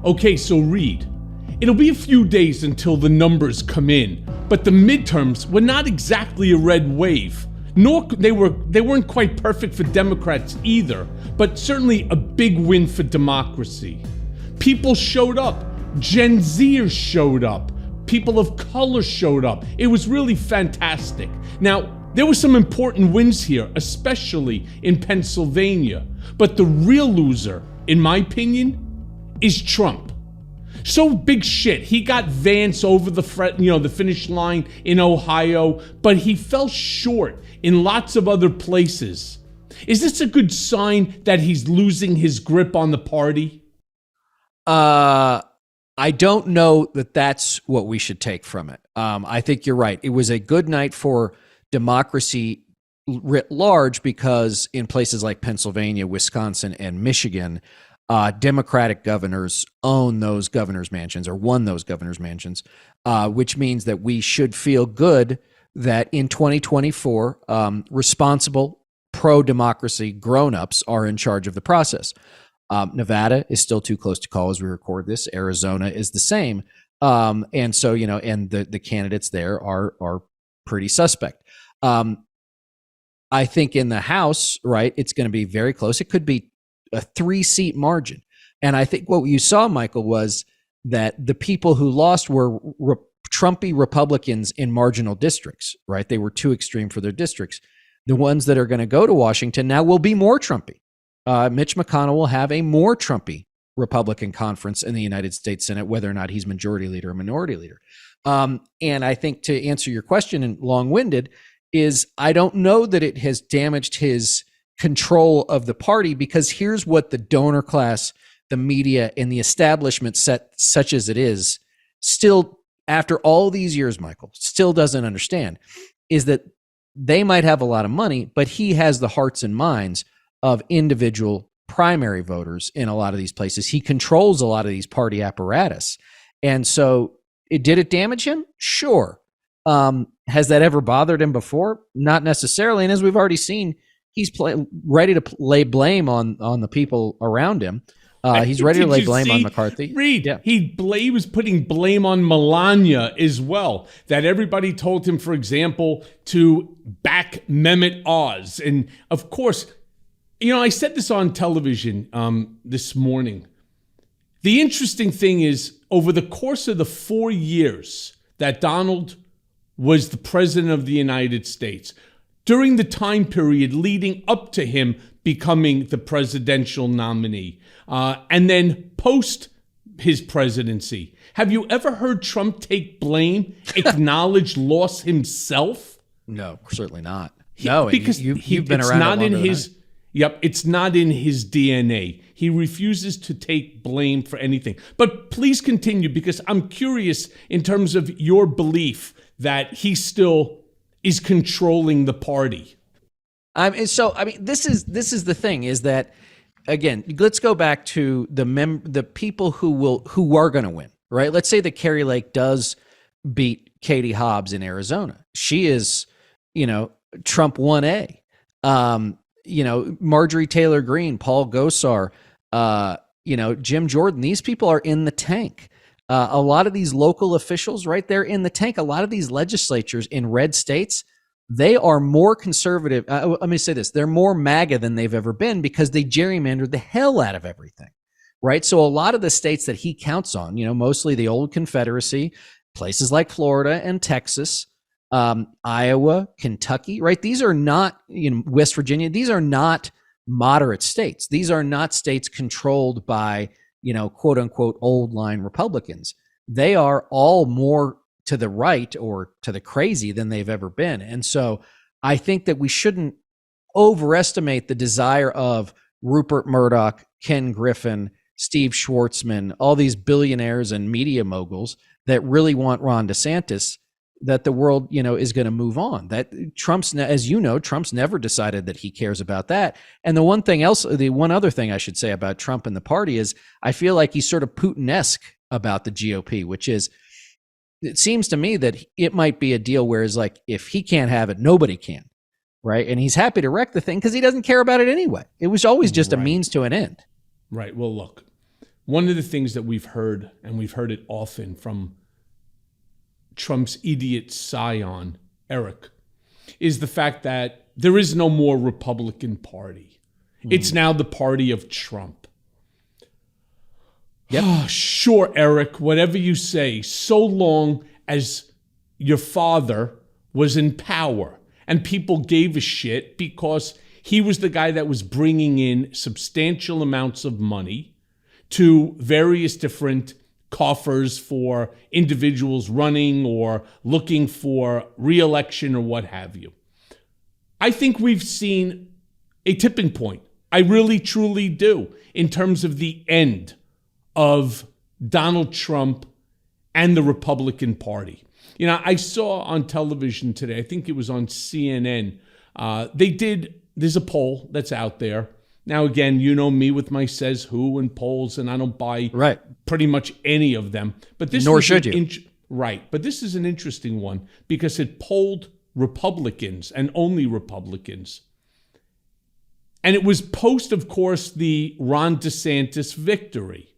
Okay, so Reed, it'll be a few days until the numbers come in, but the midterms were not exactly a red wave. Nor they weren't quite perfect for Democrats either, but certainly a big win for democracy. People showed up. Gen Zers showed up. People of color showed up. It was really fantastic. Now, there were some important wins here, especially in Pennsylvania, but the real loser, in my opinion, is Trump. So big shit. He got Vance over the finish line in Ohio, but he fell short in lots of other places. Is this a good sign that he's losing his grip on the party? I don't know that that's what we should take from it. I think you're right. It was a good night for democracy writ large because in places like Pennsylvania, Wisconsin, and Michigan, Democratic governors own those governors' mansions or won those governors' mansions, which means that we should feel good that in 2024, responsible, pro-democracy grown-ups are in charge of the process. Nevada is still too close to call as we record this. Arizona is the same. And so, and the candidates there are pretty suspect. I think in the House, right, it's going to be very close. It could be a 3-seat margin. And I think what you saw, Michael, was that the people who lost were Trumpy Republicans in marginal districts, right? They were too extreme for their districts. The ones that are going to go to Washington now will be more Trumpy. Mitch McConnell will have a more Trumpy Republican conference in the United States Senate, whether or not he's majority leader or minority leader. And I think to answer your question, and long-winded, is I don't know that it has damaged his control of the party, because here's what the donor class, the media, and the establishment set, such as it is, still, after all these years, Michael, still doesn't understand, is that they might have a lot of money, but he has the hearts and minds of individual primary voters in a lot of these places. He controls a lot of these party apparatus. And so did it damage him? Sure. Has that ever bothered him before? Not necessarily. And as we've already seen, he's ready to lay blame on the people around him. He's ready to lay blame on McCarthy. Reed, yeah. He was putting blame on Melania as well. That everybody told him, for example, to back Mehmet Oz. And of course, I said this on television this morning. The interesting thing is, over the course of the 4 years that Donald was the president of the United States, during the time period leading up to him becoming the presidential nominee, and then post his presidency, have you ever heard Trump take blame, acknowledge loss himself? No, certainly not. No, because you've been around not in his. Yep, it's not in his DNA. He refuses to take blame for anything. But please continue, because I'm curious in terms of your belief that he still is controlling the party. This is the thing, is that, again, let's go back to the people who are going to win, right? Let's say that Carrie Lake does beat Katie Hobbs in Arizona. She is, Trump 1A. Marjorie Taylor Greene, Paul Gosar, Jim Jordan, these people are in the tank. A lot of these local officials, right, they're in the tank. A lot of these legislatures in red states, they are more conservative. Let me say this. They're more MAGA than they've ever been, because they gerrymandered the hell out of everything, right? So a lot of the states that he counts on, mostly the old Confederacy, places like Florida and Texas, Iowa, Kentucky, right? These are not, West Virginia. These are not moderate states. These are not states controlled by, quote unquote, old line Republicans. They are all more to the right or to the crazy than they've ever been. And so I think that we shouldn't overestimate the desire of Rupert Murdoch, Ken Griffin, Steve Schwartzman, all these billionaires and media moguls that really want Ron DeSantis, that the world, is going to move on. That Trump's, as you know, Trump's never decided that he cares about that. And the one other thing I should say about Trump and the party is, I feel like he's sort of Putin-esque about the GOP, which is, it seems to me that it might be a deal where it's like, if he can't have it, nobody can, right? And he's happy to wreck the thing because he doesn't care about it anyway. It was always just a means to an end. Right. Well, look, one of the things that we've heard, and we've heard it often from Trump's idiot scion, Eric, is the fact that there is no more Republican Party. It's now the party of Trump. Yep. Sure, Eric, whatever you say, so long as your father was in power and people gave a shit because he was the guy that was bringing in substantial amounts of money to various different coffers for individuals running or looking for re-election or what have you. I think we've seen a tipping point. I really, truly do, in terms of the end of Donald Trump and the Republican Party. You know, I saw on television today, I think it was on CNN, there's a poll that's out there. Now, again, you know me with my says who and polls, and I don't buy pretty much any of them. But this Nor should you. Right. But this is an interesting one because it polled Republicans and only Republicans. And it was post, of course, the Ron DeSantis victory.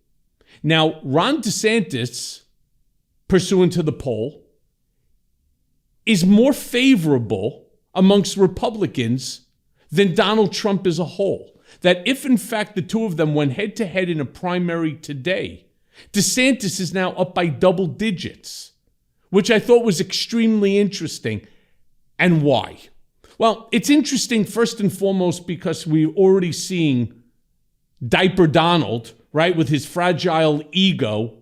Now, Ron DeSantis, pursuant to the poll, is more favorable amongst Republicans than Donald Trump as a whole. That if, in fact, the two of them went head-to-head in a primary today, DeSantis is now up by double digits, which I thought was extremely interesting. And why? Well, it's interesting first and foremost because we're already seeing Diaper Donald, right, with his fragile ego,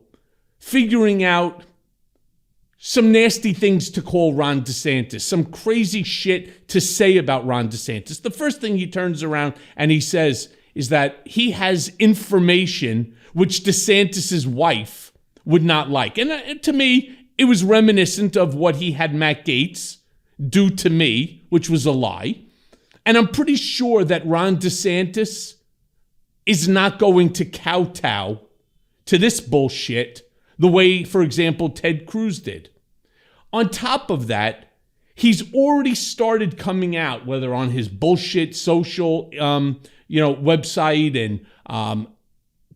figuring out some nasty things to call Ron DeSantis, some crazy shit to say about Ron DeSantis. The first thing he turns around and he says is that he has information which DeSantis's wife would not like. And to me, it was reminiscent of what he had Matt Gaetz do to me, which was a lie. And I'm pretty sure that Ron DeSantis is not going to kowtow to this bullshit the way, for example, Ted Cruz did. On top of that, he's already started coming out, whether on his bullshit social, website and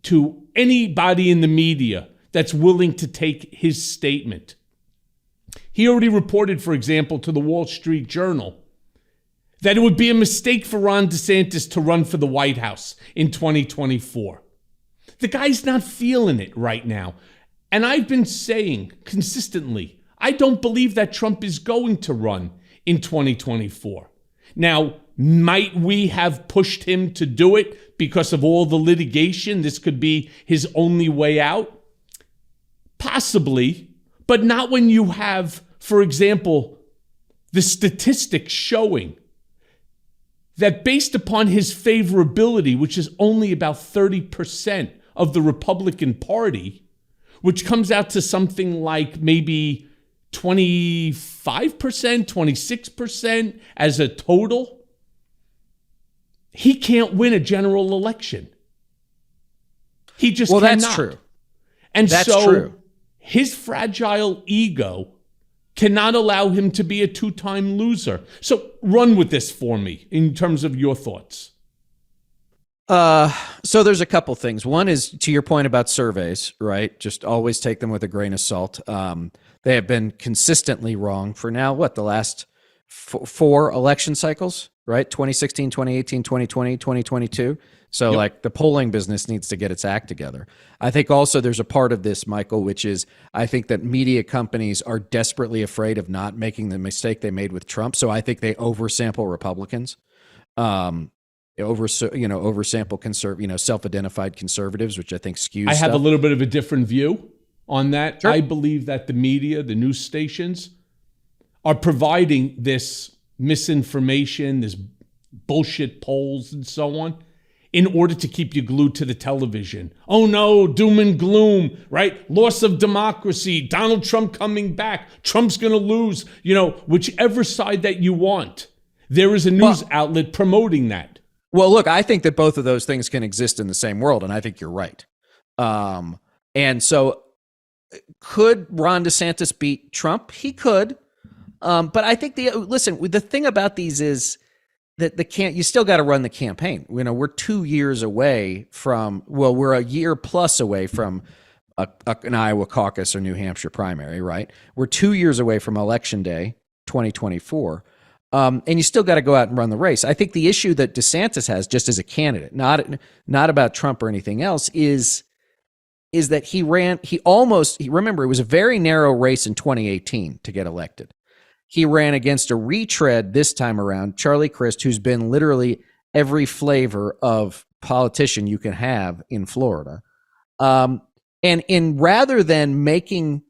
to anybody in the media that's willing to take his statement. He already reported, for example, to the Wall Street Journal that it would be a mistake for Ron DeSantis to run for the White House in 2024. The guy's not feeling it right now. And I've been saying consistently, I don't believe that Trump is going to run in 2024. Now, might we have pushed him to do it because of all the litigation? This could be his only way out? Possibly, but not when you have, for example, the statistics showing that based upon his favorability, which is only about 30% of the Republican Party, which comes out to something like maybe 25%, 26% as a total, he can't win a general election. He just cannot. That's true. And that's so true. His fragile ego cannot allow him to be a two-time loser. So run with this for me in terms of your thoughts. So there's a couple things. One is to your point about surveys, right? Just always take them with a grain of salt. They have been consistently wrong for now, the last four election cycles, right? 2016, 2018, 2020, 2022. So like the polling business needs to get its act together. I think also there's a part of this, Michael, which is I think that media companies are desperately afraid of not making the mistake they made with Trump. So I think they oversample Republicans. Oversample self-identified conservatives, which I think skews I have stuff. a little bit of a different view on that. Sure. I believe that the media, the news stations, are providing this misinformation, this bullshit polls and so on, in order to keep you glued to the television. Oh no, doom and gloom, right? Loss of democracy, Donald Trump coming back, Trump's gonna lose, whichever side that you want. There is a news outlet promoting that. Well, look, I think that both of those things can exist in the same world, and I think you're right. And so could Ron DeSantis beat Trump? He could. But I think the thing about these is you still got to run the campaign. You know, we're 2 years away from, well, we're a year plus away from an Iowa caucus or New Hampshire primary, right? We're 2 years away from Election Day 2024. And you still got to go out and run the race. I think the issue that DeSantis has, just as a candidate, not about Trump or anything else, is that remember, it was a very narrow race in 2018 to get elected. He ran against a retread this time around, Charlie Crist, who's been literally every flavor of politician you can have in Florida. And rather than making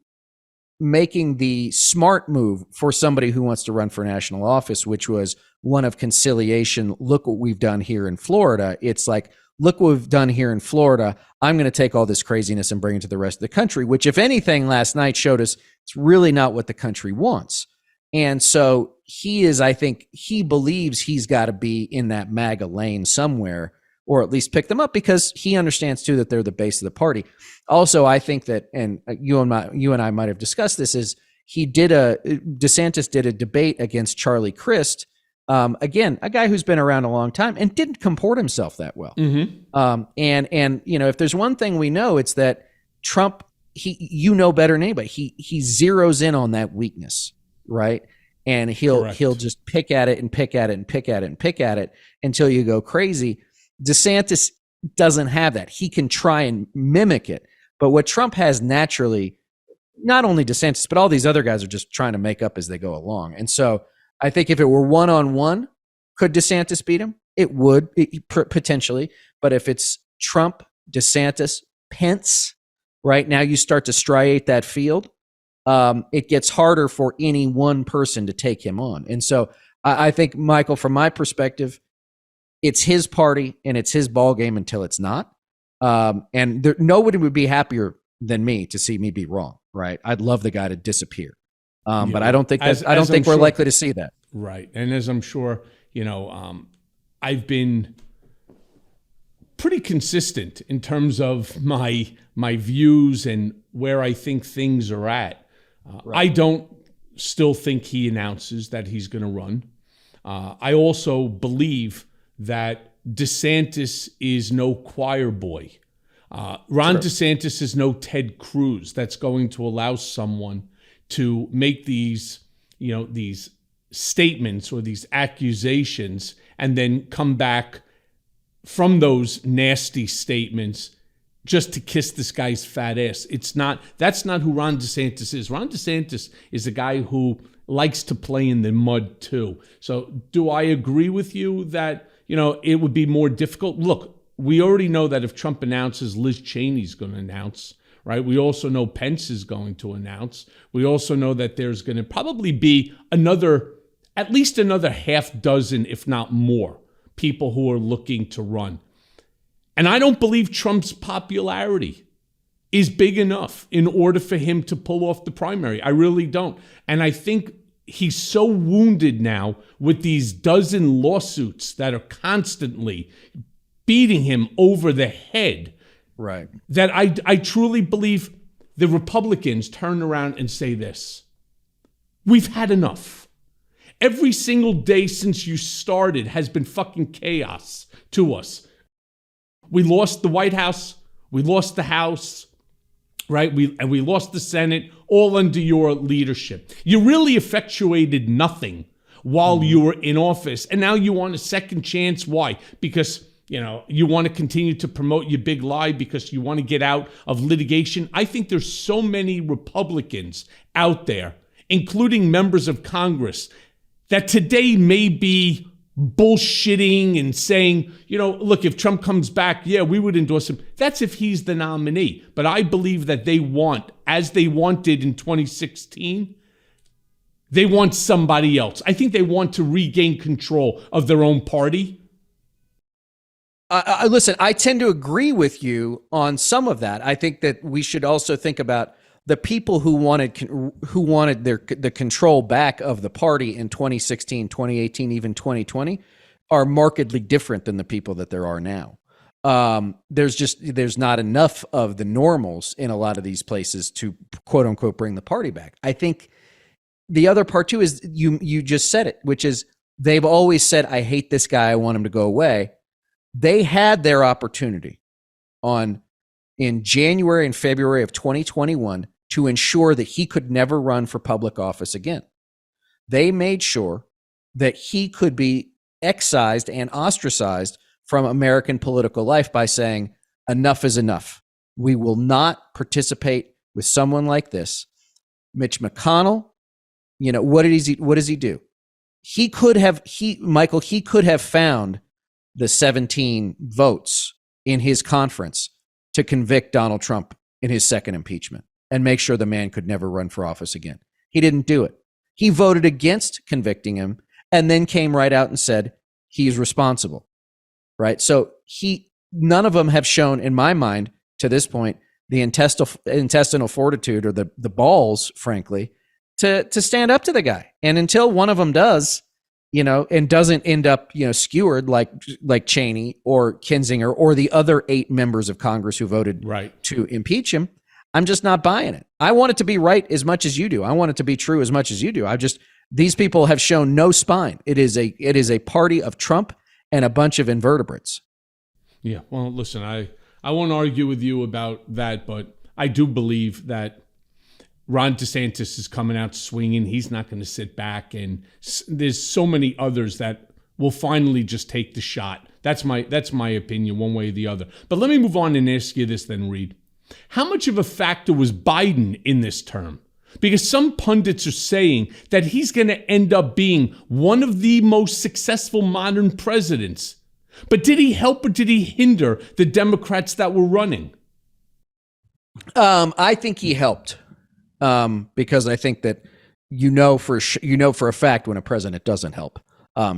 the smart move for somebody who wants to run for national office, which was one of conciliation, look what we've done here in Florida, it's like, look what we've done here in Florida. I'm going to take all this craziness and bring it to the rest of the country, which, if anything, last night showed us it's really not what the country wants. And so I think he believes he's got to be in that MAGA lane somewhere, or at least pick them up, because he understands too that they're the base of the party. Also, I think that, and you and I might have discussed this, is DeSantis did a debate against Charlie Crist, again, a guy who's been around a long time and didn't comport himself that well. Mm-hmm. And you know, if there's one thing we know, it's that Trump, you know better than anybody, he zeroes in on that weakness, right? And he'll just pick at it and pick at it and pick at it and pick at it until you go crazy. DeSantis doesn't have that. He can try and mimic it. But what Trump has naturally, not only DeSantis, but all these other guys are just trying to make up as they go along. And so I think if it were one-on-one, could DeSantis beat him? It would, potentially. But if it's Trump, DeSantis, Pence, right now you start to striate that field, it gets harder for any one person to take him on. And so I think, Michael, from my perspective, it's his party and it's his ball game until it's not. And nobody would be happier than me to see me be wrong, right? I'd love the guy to disappear. But I don't think we're likely to see that. Right. And as I'm sure, you know, I've been pretty consistent in terms of my views and where I think things are at. I don't still think he announces that he's going to run. I also believe that DeSantis is no choir boy. Ron DeSantis is no Ted Cruz that's going to allow someone to make these statements or these accusations and then come back from those nasty statements just to kiss this guy's fat ass. That's not who Ron DeSantis is. Ron DeSantis is a guy who likes to play in the mud too. So do I agree with you that, you know, it would be more difficult? Look, we already know that if Trump announces, Liz Cheney's going to announce, right? We also know Pence is going to announce. We also know that there's going to probably be at least another half dozen, if not more, people who are looking to run. And I don't believe Trump's popularity is big enough in order for him to pull off the primary. I really don't. And I think he's so wounded now with these dozen lawsuits that are constantly beating him over the head, right, that I truly believe the Republicans turn around and say this: we've had enough. Every single day since you started has been fucking chaos to us. We lost the White House, we lost the House, right? We lost the Senate, all under your leadership. You really effectuated nothing while you were in office, and now you want a second chance. Why? Because, you know, you want to continue to promote your big lie because you want to get out of litigation. I think there's so many Republicans out there, including members of Congress, that today may be bullshitting and saying, you know, look, if Trump comes back, yeah, we would endorse him. That's if he's the nominee. But I believe that they want, as they wanted in 2016, they want somebody else. I think they want to regain control of their own party. Listen, I tend to agree with you on some of that. I think that we should also think about the people who wanted the control back of the party in 2016, 2018, even 2020 are markedly different than the people that there are now. There's not enough of the normals in a lot of these places to quote unquote bring the party back. I think the other part too is you just said it, which is they've always said, I hate this guy, I want him to go away. They had their opportunity in January and February of 2021 to ensure that he could never run for public office again. They made sure that he could be excised and ostracized from American political life by saying, enough is enough. We will not participate with someone like this. Mitch McConnell, what does he do? He could have found the 17 votes in his conference to convict Donald Trump in his second impeachment and make sure the man could never run for office again. He didn't do it. He voted against convicting him and then came right out and said he's responsible, right? So none of them have shown, in my mind, to this point, the intestinal fortitude or the balls, frankly, to stand up to the guy. And until one of them does, and doesn't end up, skewered like Cheney or Kinzinger or the other 8 members of Congress who voted to impeach him, I'm just not buying it. I want it to be right as much as you do. I want it to be true as much as you do. These people have shown no spine. It is a party of Trump and a bunch of invertebrates. Yeah. Well, listen, I won't argue with you about that, but I do believe that Ron DeSantis is coming out swinging. He's not going to sit back, and there's so many others that will finally just take the shot. That's my opinion, one way or the other. But let me move on and ask you this then, Reed. How much of a factor was Biden in this term? Because some pundits are saying that he's going to end up being one of the most successful modern presidents. But did he help or did he hinder the Democrats that were running? I think he helped. Because I think that for a fact when a president doesn't help,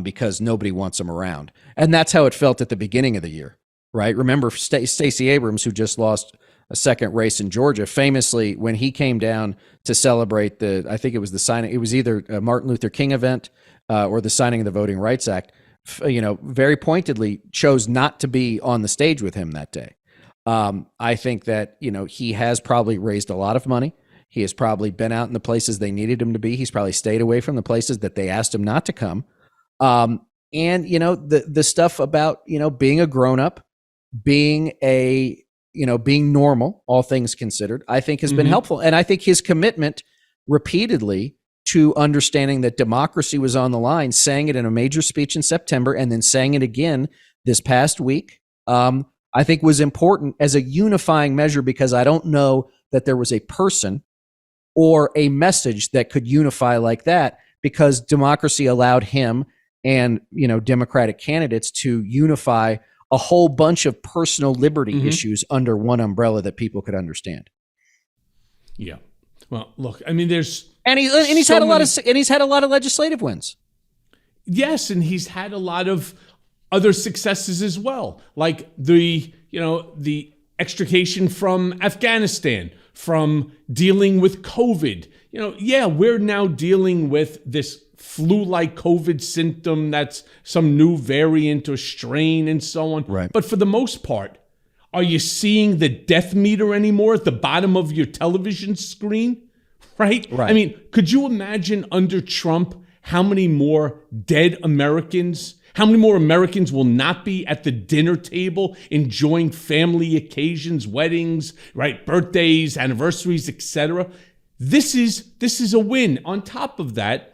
because nobody wants him around, and that's how it felt at the beginning of the year, right? Remember Stacey Abrams, who just lost a second race in Georgia, famously when he came down to celebrate I think it was the signing, it was either a Martin Luther King event or the signing of the Voting Rights Act, very pointedly chose not to be on the stage with him that day. I think that he has probably raised a lot of money. He has probably been out in the places they needed him to be. He's probably stayed away from the places that they asked him not to come. And the stuff about, being a grown-up, being normal, all things considered, I think has been helpful. And I think his commitment repeatedly to understanding that democracy was on the line, saying it in a major speech in September and then saying it again this past week, I think was important as a unifying measure, because I don't know that there was a person or a message that could unify like that, because democracy allowed him and, Democratic candidates to unify a whole bunch of personal liberty issues under one umbrella that people could understand. Yeah. Well, look, I mean, he's had a lot of legislative wins. Yes, and he's had a lot of other successes as well, like the extrication from Afghanistan, from dealing with COVID. We're now dealing with this flu-like COVID symptom that's some new variant or strain and so on. Right. But for the most part, are you seeing the death meter anymore at the bottom of your television screen? Right? I mean, could you imagine under Trump how many more dead Americans, how many more Americans will not be at the dinner table enjoying family occasions, weddings, right, birthdays, anniversaries, etc.? This is a win. On top of that,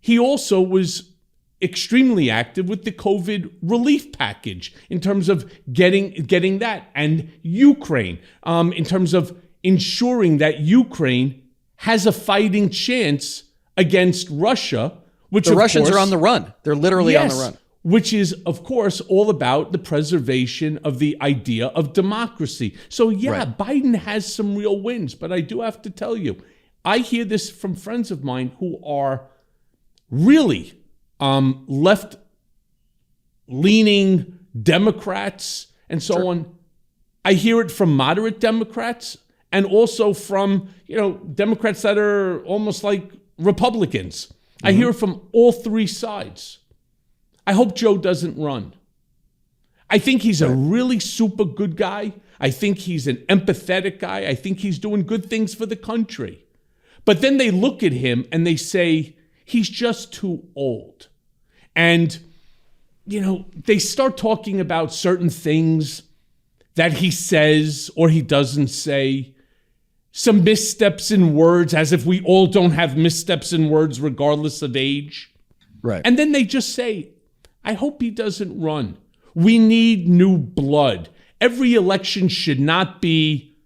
he also was extremely active with the COVID relief package in terms of getting that, and Ukraine, in terms of ensuring that Ukraine has a fighting chance against Russia, which the Russians are on the run. They're literally on the run. Which is, of course, all about the preservation of the idea of democracy. So, Biden has some real wins, but I do have to tell you, I hear this from friends of mine who are really left-leaning Democrats and so on. I hear it from moderate Democrats and also from, Democrats that are almost like Republicans. I hear it from all three sides. I hope Joe doesn't run. I think he's a really super good guy. I think he's an empathetic guy. I think he's doing good things for the country. But then they look at him and they say, he's just too old. And, they start talking about certain things that he says or he doesn't say, some missteps in words, as if we all don't have missteps in words regardless of age. Right. And then they just say, I hope he doesn't run. We need new blood. Every election should not be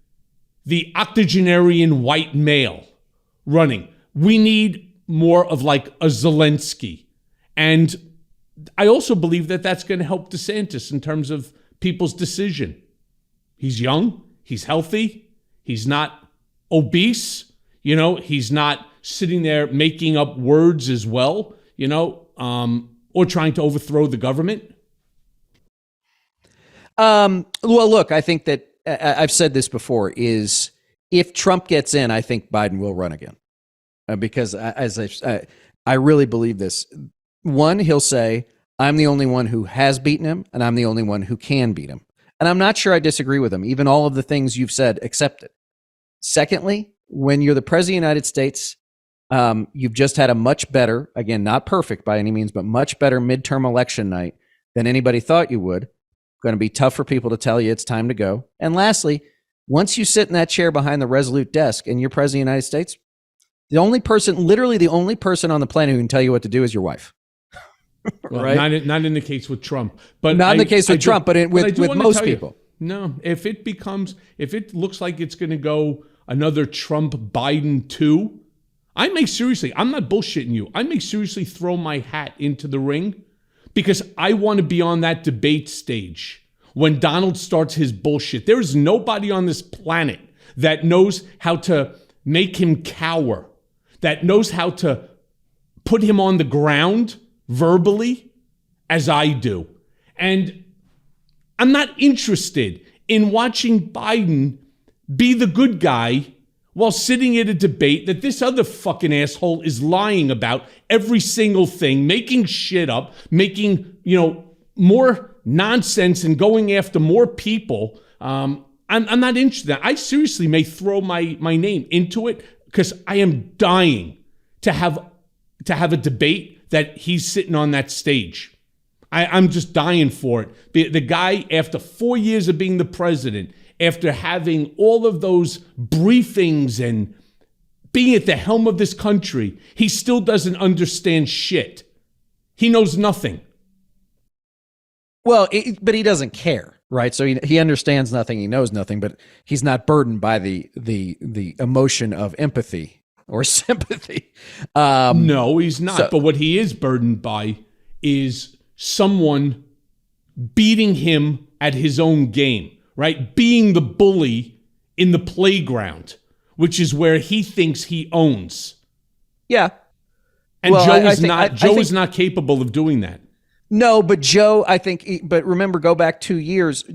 the octogenarian white male running. We need more of like a Zelensky. And I also believe that that's going to help DeSantis in terms of people's decision. He's young. He's healthy. He's not obese, he's not sitting there making up words as well, or trying to overthrow the government. Well, look, I think that I've said this before is if Trump gets in, I think Biden will run again because I really believe this. One, he'll say, I'm the only one who has beaten him and I'm the only one who can beat him. And I'm not sure I disagree with him. Even all of the things you've said, accepted. Secondly, when you're the president of the United States, you've just had a much better, again, not perfect by any means, but much better midterm election night than anybody thought you would. Going to be tough for people to tell you it's time to go. And lastly, once you sit in that chair behind the Resolute desk and you're president of the United States, literally the only person on the planet who can tell you what to do is your wife. Well, right? Not in the case with Trump. But not in the case with Trump, but with most people. No, if it looks like it's going to go another Trump-Biden 2, I'm not bullshitting you. I may seriously throw my hat into the ring because I want to be on that debate stage when Donald starts his bullshit. There is nobody on this planet that knows how to make him cower, that knows how to put him on the ground verbally as I do. And I'm not interested in watching Biden be the good guy while sitting at a debate that this other fucking asshole is lying about every single thing, making shit up, making, more nonsense and going after more people. I'm not interested. I seriously may throw my name into it because I am dying to have a debate that he's sitting on that stage. I'm just dying for it. The guy, after 4 years of being the president, after having all of those briefings and being at the helm of this country, he still doesn't understand shit. He knows nothing. Well, but he doesn't care, right? So he understands nothing, he knows nothing, but he's not burdened by the emotion of empathy or sympathy. No, he's not. But what he is burdened by is someone beating him at his own game, right? Being the bully in the playground, which is where he thinks he owns. Yeah. And Joe is not capable of doing that. No, but Joe, but remember, go back 2 years,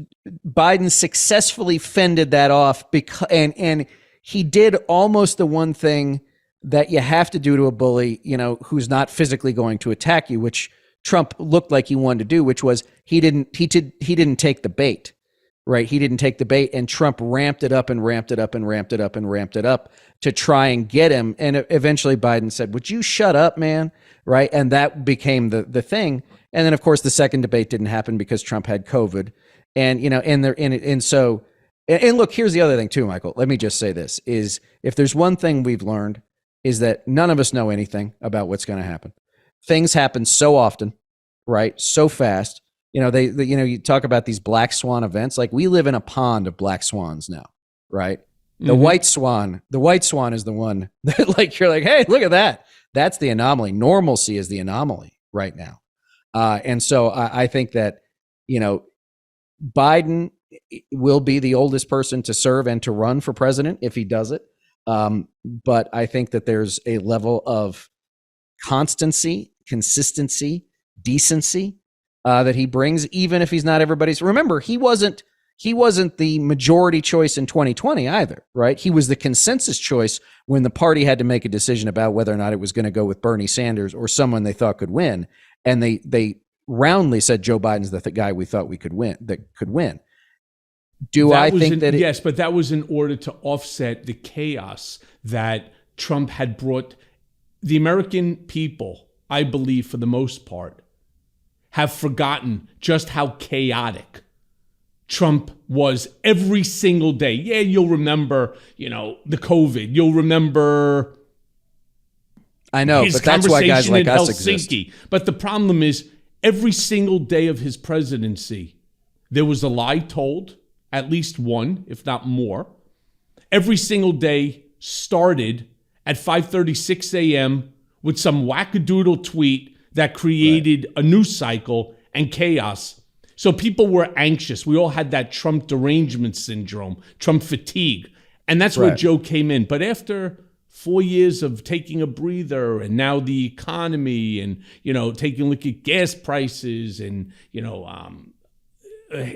Biden successfully fended that off and he did almost the one thing that you have to do to a bully, who's not physically going to attack you, which Trump looked like he wanted to do, which was he didn't take the bait, right? He didn't take the bait, and Trump ramped it up and ramped it up and ramped it up and ramped it up to try and get him. And eventually Biden said, "Would you shut up, man?" Right? And that became the thing. And then of course the second debate didn't happen because Trump had COVID. And and look, here's the other thing too, Michael. Let me just say this is if there's one thing we've learned is that none of us know anything about what's going to happen. Things happen so often, right? So fast. You talk about these black swan events. Like we live in a pond of black swans now, right? The white swan is the one that like, you're like, hey, look at that. That's the anomaly. Normalcy is the anomaly right now. And so I think that, Biden will be the oldest person to serve and to run for president if he does it. But I think that there's a level of constancy, consistency, decency that he brings, even if he's not everybody's. Remember, he wasn't the majority choice in 2020 either, right? He was the consensus choice when the party had to make a decision about whether or not it was going to go with Bernie Sanders or someone they thought could win. And they roundly said Joe Biden's the guy we thought could win. Yes, but that was in order to offset the chaos that Trump had brought. The American people, I believe, for the most part, have forgotten just how chaotic Trump was every single day. Yeah, you'll remember, the COVID. You'll remember I know, his but that's why guys conversation like in us Helsinki. exist. But the problem is, every single day of his presidency, there was a lie told, at least one, if not more. Every single day started at 5:36 a.m. with some wackadoodle tweet that created a news cycle and chaos. So people were anxious. We all had that Trump derangement syndrome, Trump fatigue. And that's where Joe came in. But after 4 years of taking a breather, and now the economy, and, taking a look at gas prices, and,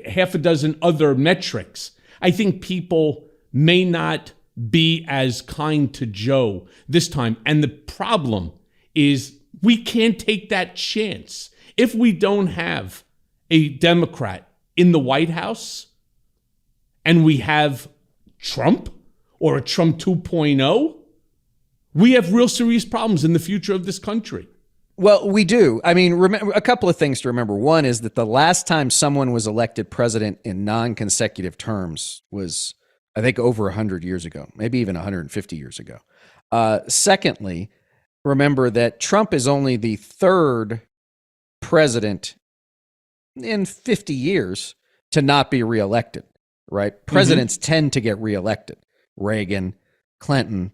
half a dozen other metrics, I think people may not be as kind to Joe this time. And the problem is we can't take that chance. If we don't have a Democrat in the White House and we have Trump or a Trump 2.0, we have real serious problems in the future of this country. Well, we do. I mean, remember a couple of things to remember. One is that the last time someone was elected president in non-consecutive terms was, I think, over 100 years ago, maybe even 150 years ago. Secondly, remember that Trump is only the third president in 50 years to not be reelected, right? Presidents tend to get reelected. Reagan, Clinton,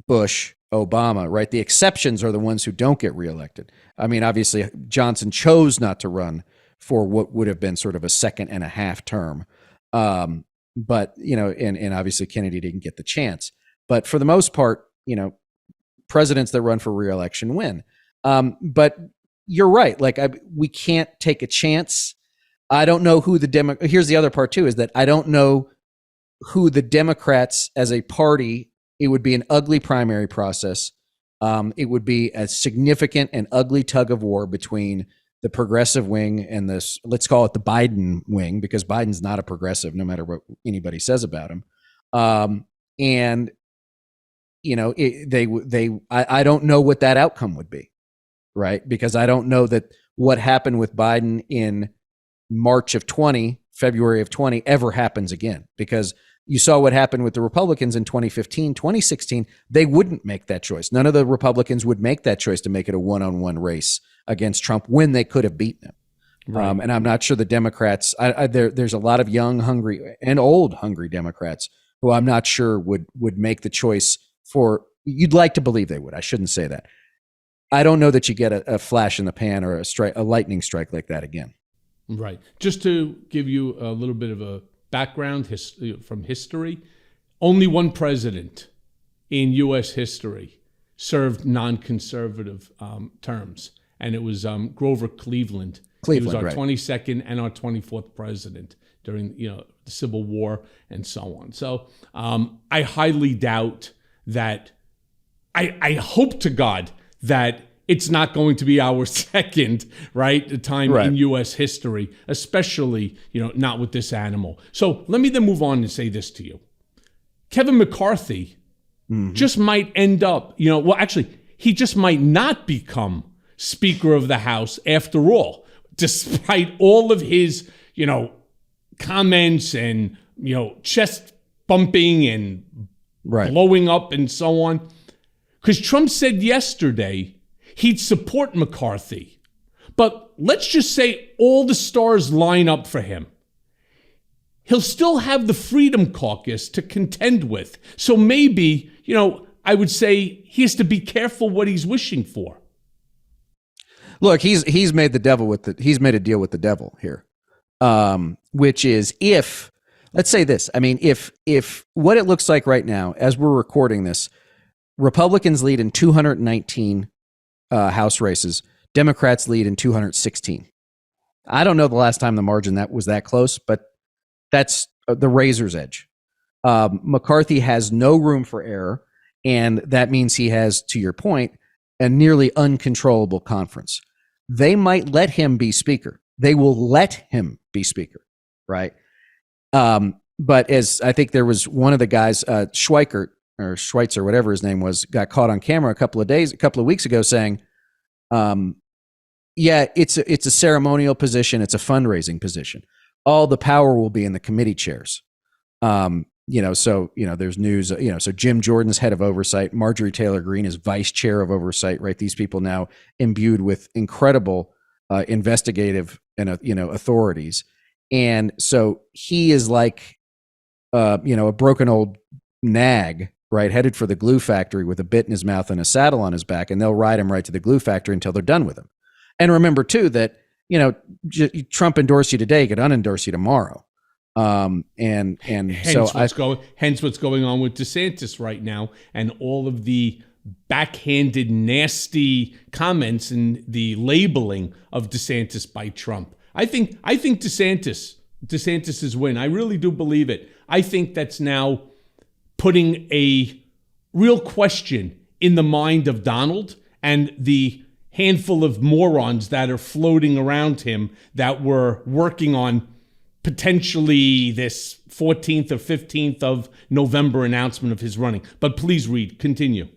Bush, Obama, right? The exceptions are the ones who don't get reelected. I mean, obviously, Johnson chose not to run for what would have been sort of a second and a half term. But, and obviously Kennedy didn't get the chance. But for the most part, presidents that run for reelection win. But you're right. Like, we can't take a chance. I don't know who here's the other part too, is that I don't know who the Democrats as a party. It would be an ugly primary process. It would be a significant and ugly tug of war between the progressive wing and this, let's call it the Biden wing, because Biden's not a progressive, no matter what anybody says about him. I don't know what that outcome would be, right? Because I don't know that what happened with Biden in March of 20, February of 20 ever happens again, because you saw what happened with the Republicans in 2015, 2016. They wouldn't make that choice. None of the Republicans would make that choice to make it a one-on-one race against Trump when they could have beaten him. Right. And I'm not sure the Democrats, there's a lot of young, hungry, and old, hungry Democrats who I'm not sure would make the choice for, you'd like to believe they would. I shouldn't say that. I don't know that you get a flash in the pan or a lightning strike like that again. Right. Just to give you a little bit of a background from history, only one president in U.S. history served non-conservative terms, and it was Grover Cleveland. He was our 22nd and our 24th president during the Civil War and so on. So I highly doubt that. I hope to God that it's not going to be our second, time in U.S. history, especially, not with this animal. So let me then move on and say this to you. Kevin McCarthy just might end up, he just might not become Speaker of the House after all, despite all of his, comments and, chest bumping and blowing up and so on. Because Trump said yesterday he'd support McCarthy. But let's just say all the stars line up for him. He'll still have the Freedom Caucus to contend with. So maybe, I would say he has to be careful what he's wishing for. Look, he's made a deal with the devil here, which is let's say this. I mean, if what it looks like right now, as we're recording this, Republicans lead in 219 House races. Democrats lead in 216. I don't know the last time the margin that was that close, but that's the razor's edge. McCarthy has no room for error, and that means he has, to your point, a nearly uncontrollable conference. They might let him be speaker. They will let him be speaker, right? But as I think there was one of the guys, Schweikert or Schweitzer, whatever his name was, got caught on camera a couple of weeks ago saying, yeah, it's a ceremonial position. It's a fundraising position. All the power will be in the committee chairs. There's news, so Jim Jordan's head of oversight, Marjorie Taylor Greene is vice chair of oversight, right? These people now imbued with incredible investigative and, authorities. And so he is like, a broken old nag, right? Headed for the glue factory with a bit in his mouth and a saddle on his back, and they'll ride him right to the glue factory until they're done with him. And remember too, that, Trump endorsed you today, could unendorse you tomorrow. Hence what's going on with DeSantis right now, and all of the backhanded, nasty comments and the labeling of DeSantis by Trump. I think DeSantis's win. I really do believe it. I think that's now putting a real question in the mind of Donald and the handful of morons that are floating around him that were working on potentially this 14th or 15th of November announcement of his running. But please, Reed, continue.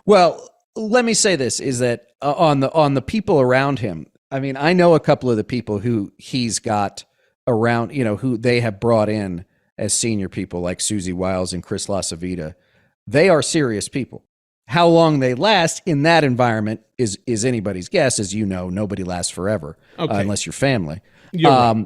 Well, let me say this, is that on the people around him, I mean, I know a couple of the people who he's got around, who they have brought in as senior people, like Susie Wiles and Chris LaCivita. They are serious people. How long they last in that environment is anybody's guess. As you know, nobody lasts forever, unless you're family. You're right.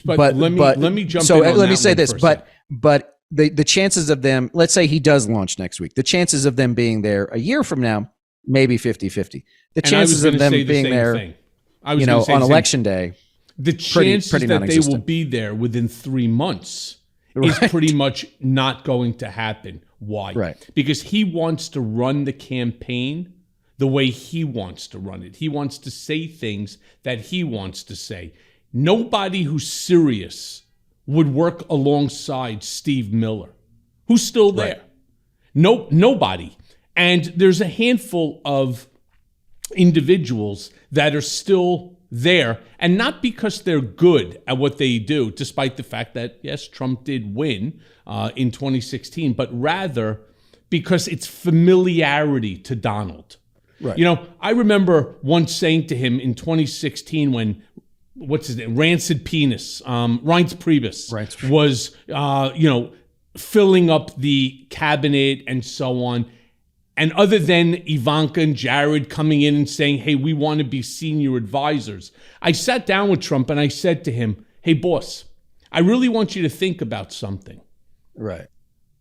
But let me jump so in on let me that say one this, for a but the chances of them, let's say he does launch next week, the chances of them being there a year from now, maybe 50-50. The chances of them being there, on election day, the chances pretty that they will be there within 3 months is pretty much not going to happen. Why? Right. Because he wants to run the campaign the way he wants to run it. He wants to say things that he wants to say. Nobody who's serious would work alongside Steve Miller, who's still there. Right. Nobody. And there's a handful of individuals that are still there, and not because they're good at what they do, despite the fact that, yes, Trump did win in 2016, but rather because it's familiarity to Donald. Right. I remember once saying to him in 2016 when, what's his name, Rancid Penis, Reince Priebus was, filling up the cabinet and so on. And other than Ivanka and Jared coming in and saying, hey, we want to be senior advisors, I sat down with Trump and I said to him, hey, boss, I really want you to think about something. Right.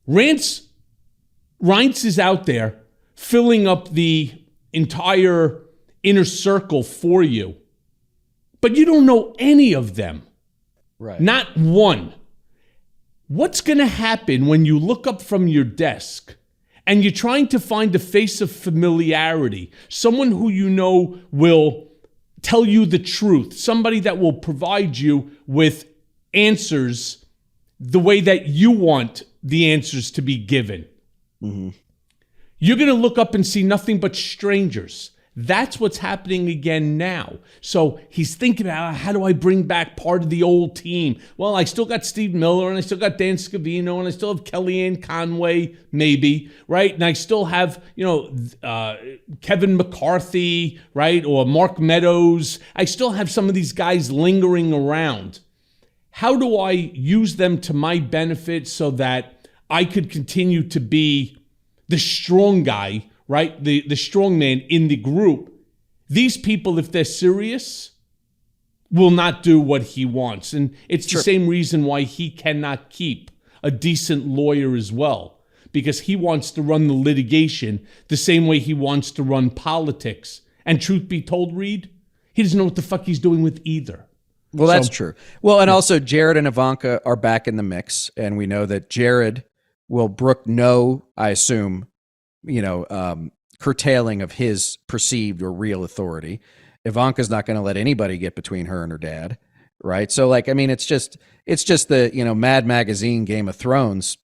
Reince is out there filling up the entire inner circle for you, but you don't know any of them. Right. Not one. What's going to happen when you look up from your desk and you're trying to find a face of familiarity, someone who will tell you the truth, somebody that will provide you with answers the way that you want the answers to be given? Mm-hmm. You're going to look up and see nothing but strangers. That's what's happening again now. So he's thinking about, how do I bring back part of the old team? Well, I still got Steve Miller, and I still got Dan Scavino, and I still have Kellyanne Conway, maybe, right? And I still have, Kevin McCarthy, right? Or Mark Meadows. I still have some of these guys lingering around. How do I use them to my benefit so that I could continue to be the strong guy, right? The strong man in the group? These people, if they're serious, will not do what he wants. And it's the same reason why he cannot keep a decent lawyer as well, because he wants to run the litigation the same way he wants to run politics. And truth be told, Reed, he doesn't know what the fuck he's doing with either. Well, that's true. Well, and also Jared and Ivanka are back in the mix, and we know that Jared will brook no, I assume, curtailing of his perceived or real authority. Ivanka's not going to let anybody get between her and her dad, right? So, it's just the Mad Magazine, Game of Thrones,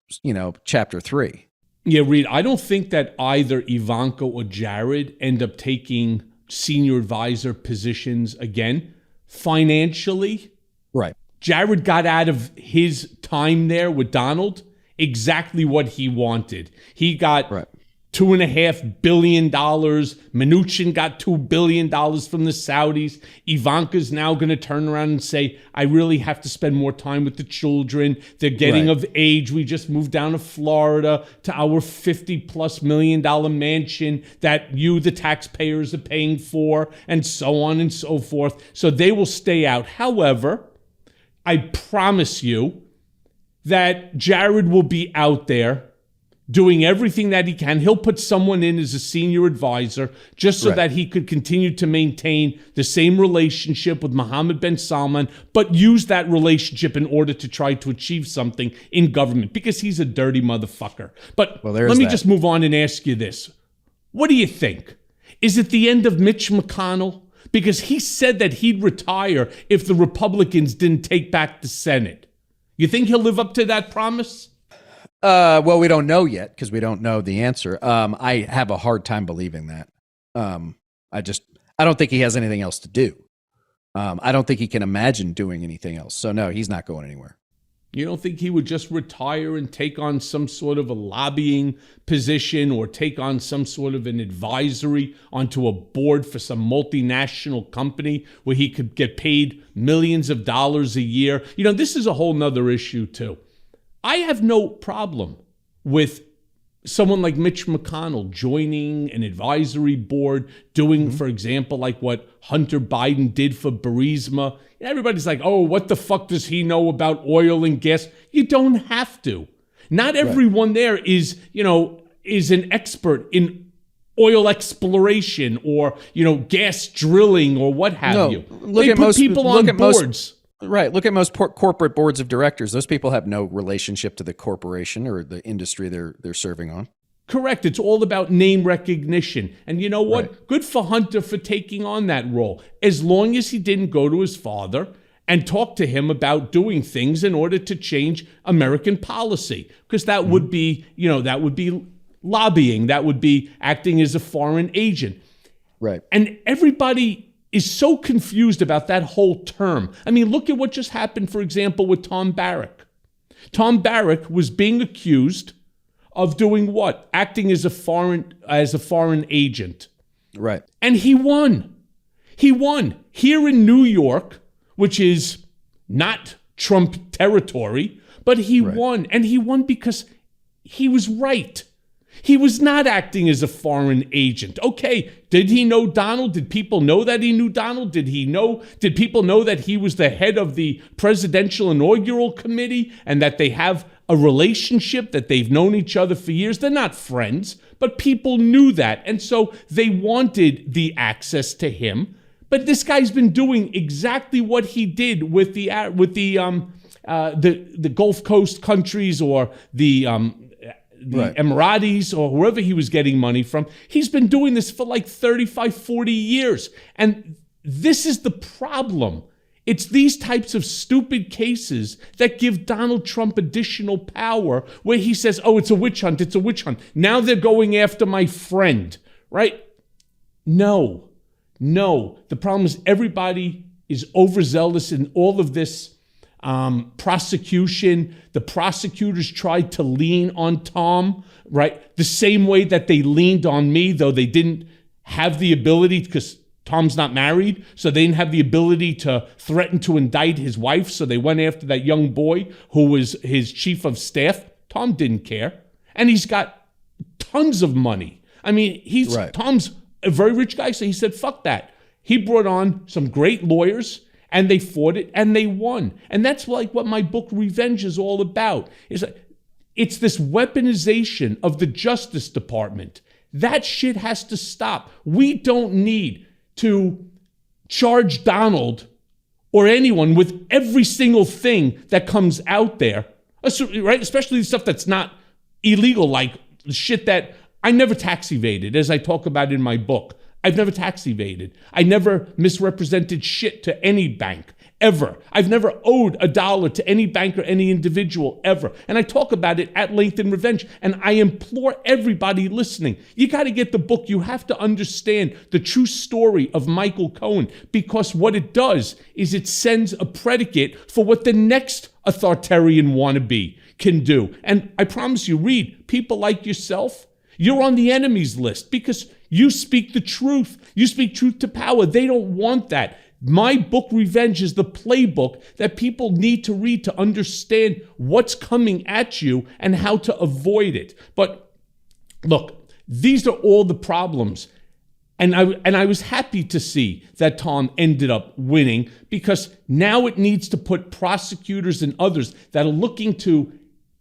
chapter 3. Yeah, Reed, I don't think that either Ivanka or Jared end up taking senior advisor positions again. Financially, right? Jared got out of his time there with Donald exactly what he wanted. He got $2.5 billion. Mnuchin got $2 billion from the Saudis. Ivanka's now going to turn around and say, I really have to spend more time with the children. They're getting of age. We just moved down to Florida to our $50+ million mansion that you, the taxpayers, are paying for, and so on and so forth. So they will stay out. However, I promise you that Jared will be out there doing everything that he can. He'll put someone in as a senior advisor just so that he could continue to maintain the same relationship with Mohammed bin Salman, but use that relationship in order to try to achieve something in government, because he's a dirty motherfucker. But let me just move on and ask you this. What do you think? Is it the end of Mitch McConnell? Because he said that he'd retire if the Republicans didn't take back the Senate. You think he'll live up to that promise? Well, we don't know yet because we don't know the answer. I have a hard time believing that. I don't think he has anything else to do. I don't think he can imagine doing anything else. So no, he's not going anywhere. You don't think he would just retire and take on some sort of a lobbying position or take on some sort of an advisory onto a board for some multinational company where he could get paid millions of dollars a year? You know, this is a whole nother issue too. I have no problem with someone like Mitch McConnell joining an advisory board, doing, for example, like what Hunter Biden did for Burisma. Everybody's like, oh, what the fuck does he know about oil and gas? You don't have to. Not everyone there is an expert in oil exploration or, gas drilling or what have you. They put people on boards. Look at most corporate boards of directors. Those people have no relationship to the corporation or the industry they're serving on. Correct. It's all about name recognition. And you know what? Good for Hunter for taking on that role, as long as he didn't go to his father and talk to him about doing things in order to change American policy. Because that would be, that would be lobbying. That would be acting as a foreign agent. Right. And everybody is so confused about that whole term. I mean, look at what just happened, for example, with Tom Barrack. Tom Barrack was being accused of doing what? Acting as a foreign agent. Right. And he won. He won here in New York, which is not Trump territory, but he won. And he won because he was right. He was not acting as a foreign agent. Okay, did he know Donald? Did people know that he knew Donald? Did people know that he was the head of the Presidential Inaugural Committee and that they have a relationship, that they've known each other for years? They're not friends, but people knew that. And so they wanted the access to him. But this guy's been doing exactly what he did with the Gulf Coast countries or the Emiratis or wherever he was getting money from. He's been doing this for like 35, 40 years. And this is the problem. It's these types of stupid cases that give Donald Trump additional power, where he says, oh, it's a witch hunt, it's a witch hunt. Now they're going after my friend, right? No. The problem is everybody is overzealous in all of this prosecution. The prosecutors tried to lean on Tom, right? The same way that they leaned on me, though they didn't have the ability, because Tom's not married, so they didn't have the ability to threaten to indict his wife, so they went after that young boy who was his chief of staff. Tom didn't care. And he's got tons of money. I mean, Tom's a very rich guy, so he said, fuck that. He brought on some great lawyers, and they fought it, and they won. And that's like what my book Revenge is all about. It's this weaponization of the Justice Department. That shit has to stop. We don't need to charge Donald or anyone with every single thing that comes out there, right? Especially the stuff that's not illegal, like shit that I never tax evaded, as I talk about in my book. I've never tax evaded. I never misrepresented shit to any bank, ever. I've never owed $1 to any bank or any individual, ever. And I talk about it at length in Revenge. And I implore everybody listening, you got to get the book. You have to understand the true story of Michael Cohen, because what it does is it sends a predicate for what the next authoritarian wannabe can do. And I promise you, Reed, people like yourself, You're on the enemies list because you speak the truth. You speak truth to power. They don't want that. My book, Revenge, is the playbook that people need to read to understand what's coming at you and how to avoid it. But look, these are all the problems. And I was happy to see that Tom ended up winning, because now it needs to put prosecutors and others that are looking to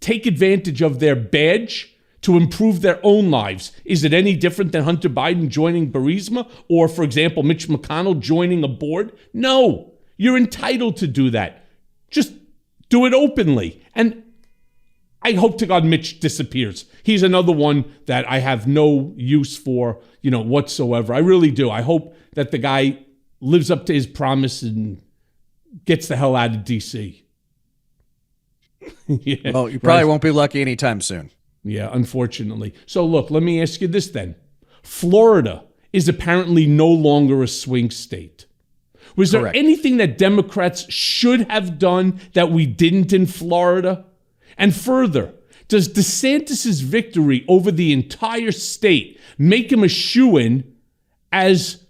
take advantage of their badge to improve their own lives. Is it any different than Hunter Biden joining Burisma, or, for example, Mitch McConnell joining a board? No, you're entitled to do that. Just do it openly. And I hope to God Mitch disappears. He's another one that I have no use for, whatsoever. I really do. I hope that the guy lives up to his promise and gets the hell out of D.C. Yeah, well, you probably won't be lucky anytime soon. Yeah, unfortunately. So look, let me ask you this then. Florida is apparently no longer a swing state. Was there anything that Democrats should have done that we didn't in Florida? And further, does DeSantis' victory over the entire state make him a shoo-in as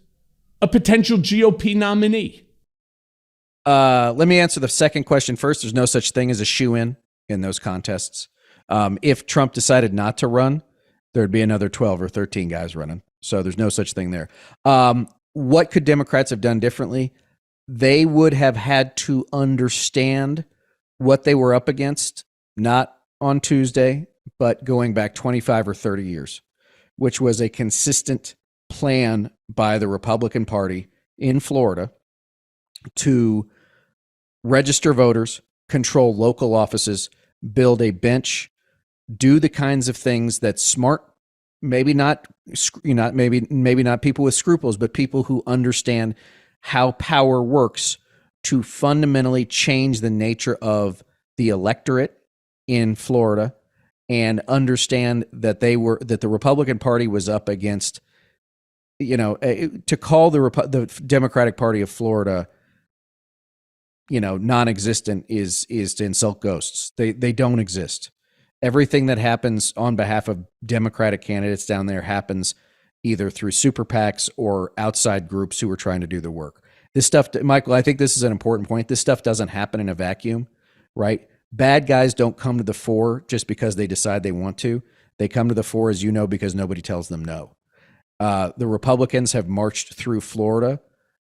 a potential GOP nominee? Let me answer the second question first. There's no such thing as a shoo-in in those contests. If Trump decided not to run, there'd be another 12 or 13 guys running. So there's no such thing there. What could Democrats have done differently? They would have had to understand what they were up against, not on Tuesday, but going back 25 or 30 years, which was a consistent plan by the Republican Party in Florida to register voters, control local offices, build a bench, do the kinds of things that smart, maybe not people with scruples, but people who understand how power works, to fundamentally change the nature of the electorate in Florida, and understand that the Republican Party was up against, to call the Democratic Party of Florida, non-existent is to insult ghosts. They don't exist. Everything that happens on behalf of Democratic candidates down there happens either through super PACs or outside groups who are trying to do the work. This stuff, Michael, I think this is an important point. This stuff doesn't happen in a vacuum, right? Bad guys don't come to the fore just because they decide they want to. They come to the fore, as you know, because nobody tells them no. The Republicans have marched through Florida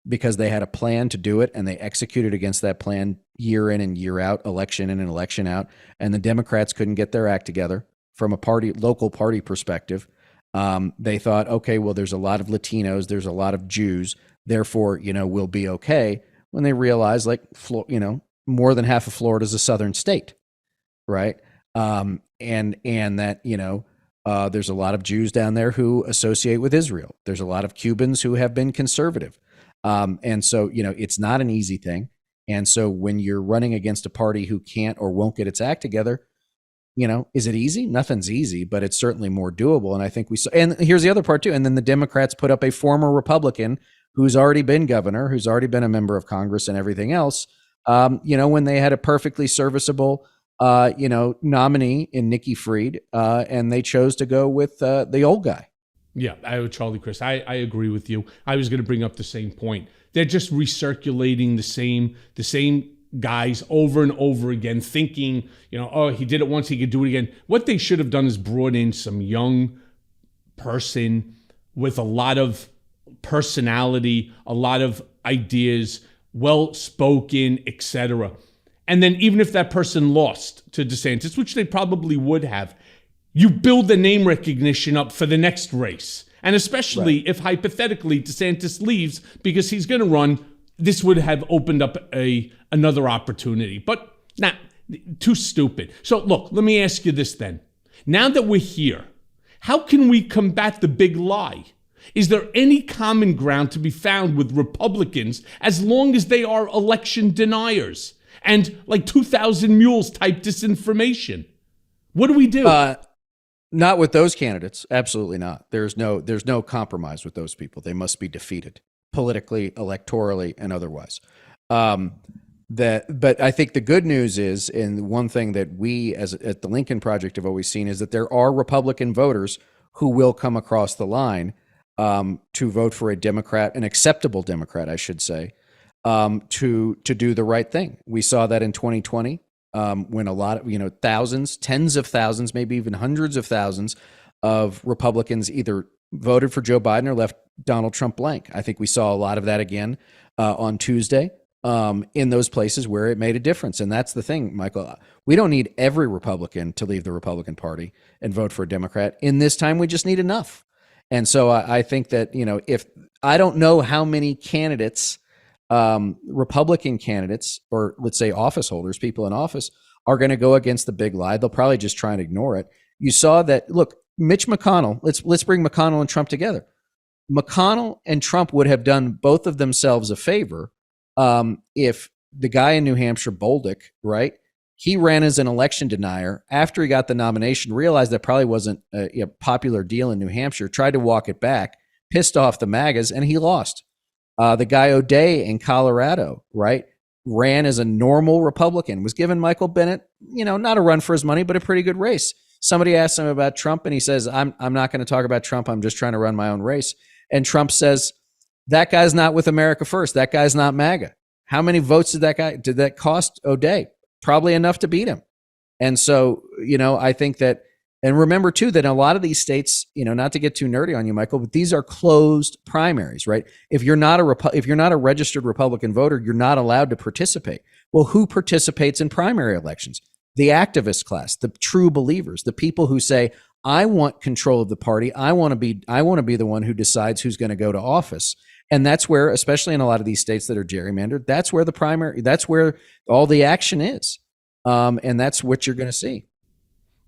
because they had a plan to do it, and they executed against that plan year in and year out, election in and election out. And the Democrats couldn't get their act together from a local party perspective. They thought, okay, well, there's a lot of Latinos, there's a lot of Jews, therefore, we'll be okay. When they realized, more than half of Florida is a southern state, right? And that, there's a lot of Jews down there who associate with Israel. There's a lot of Cubans who have been conservative. And so, it's not an easy thing. And so when you're running against a party who can't or won't get its act together, is it easy? Nothing's easy, but it's certainly more doable. And I think we saw, and here's the other part too. And then the Democrats put up a former Republican who's already been governor, who's already been a member of Congress and everything else. When they had a perfectly serviceable, nominee in Nikki Fried, and they chose to go with the old guy. Yeah, Charlie Chris, I agree with you. I was going to bring up the same point. They're just recirculating the same guys over and over again, thinking, he did it once, he could do it again. What they should have done is brought in some young person with a lot of personality, a lot of ideas, well-spoken, etc. And then even if that person lost to DeSantis, which they probably would have, you build the name recognition up for the next race. And especially if hypothetically DeSantis leaves because he's going to run, this would have opened up another opportunity. But too stupid. So look, let me ask you this then. Now that we're here, how can we combat the big lie? Is there any common ground to be found with Republicans as long as they are election deniers and like 2,000 mules type disinformation? What do we do? Not with those candidates. Absolutely not. There's no compromise with those people. They must be defeated politically, electorally, and otherwise. But I think the good news is, and one thing that we at the Lincoln Project have always seen, is that there are Republican voters who will come across the line to vote for a Democrat, an acceptable Democrat, I should say, to do the right thing. We saw that in 2020 when a lot of, thousands, tens of thousands, maybe even hundreds of thousands of Republicans either voted for Joe Biden or left Donald Trump blank. I think we saw a lot of that again on Tuesday in those places where it made a difference. And that's the thing, Michael. We don't need every Republican to leave the Republican Party and vote for a Democrat. In this time, we just need enough. And so I think that, if I don't know how many candidates, Republican candidates, or let's say office holders, people in office, are going to go against the big lie. They'll probably just try and ignore it. You saw that, look, Mitch McConnell, let's bring McConnell and Trump together. McConnell and Trump would have done both of themselves a favor if the guy in New Hampshire, Bolduc, right? He ran as an election denier. After he got the nomination, realized that probably wasn't a popular deal in New Hampshire, tried to walk it back, pissed off the MAGAs, and he lost. The guy O'Day in Colorado, right, ran as a normal Republican, was given Michael Bennet, not a run for his money, but a pretty good race. Somebody asked him about Trump, and he says, I'm not going to talk about Trump. I'm just trying to run my own race. And Trump says, that guy's not with America First. That guy's not MAGA. How many votes did that cost O'Day? Probably enough to beat him. And so, I think that, and remember too, that in a lot of these states, not to get too nerdy on you, Michael, but these are closed primaries, right? If you're not a registered Republican voter, you're not allowed to participate. Well, who participates in primary elections? The activist class, the true believers, the people who say, I want control of the party. I want to be the one who decides who's going to go to office. And that's where, especially in a lot of these states that are gerrymandered, that's where all the action is. And that's what you're going to see.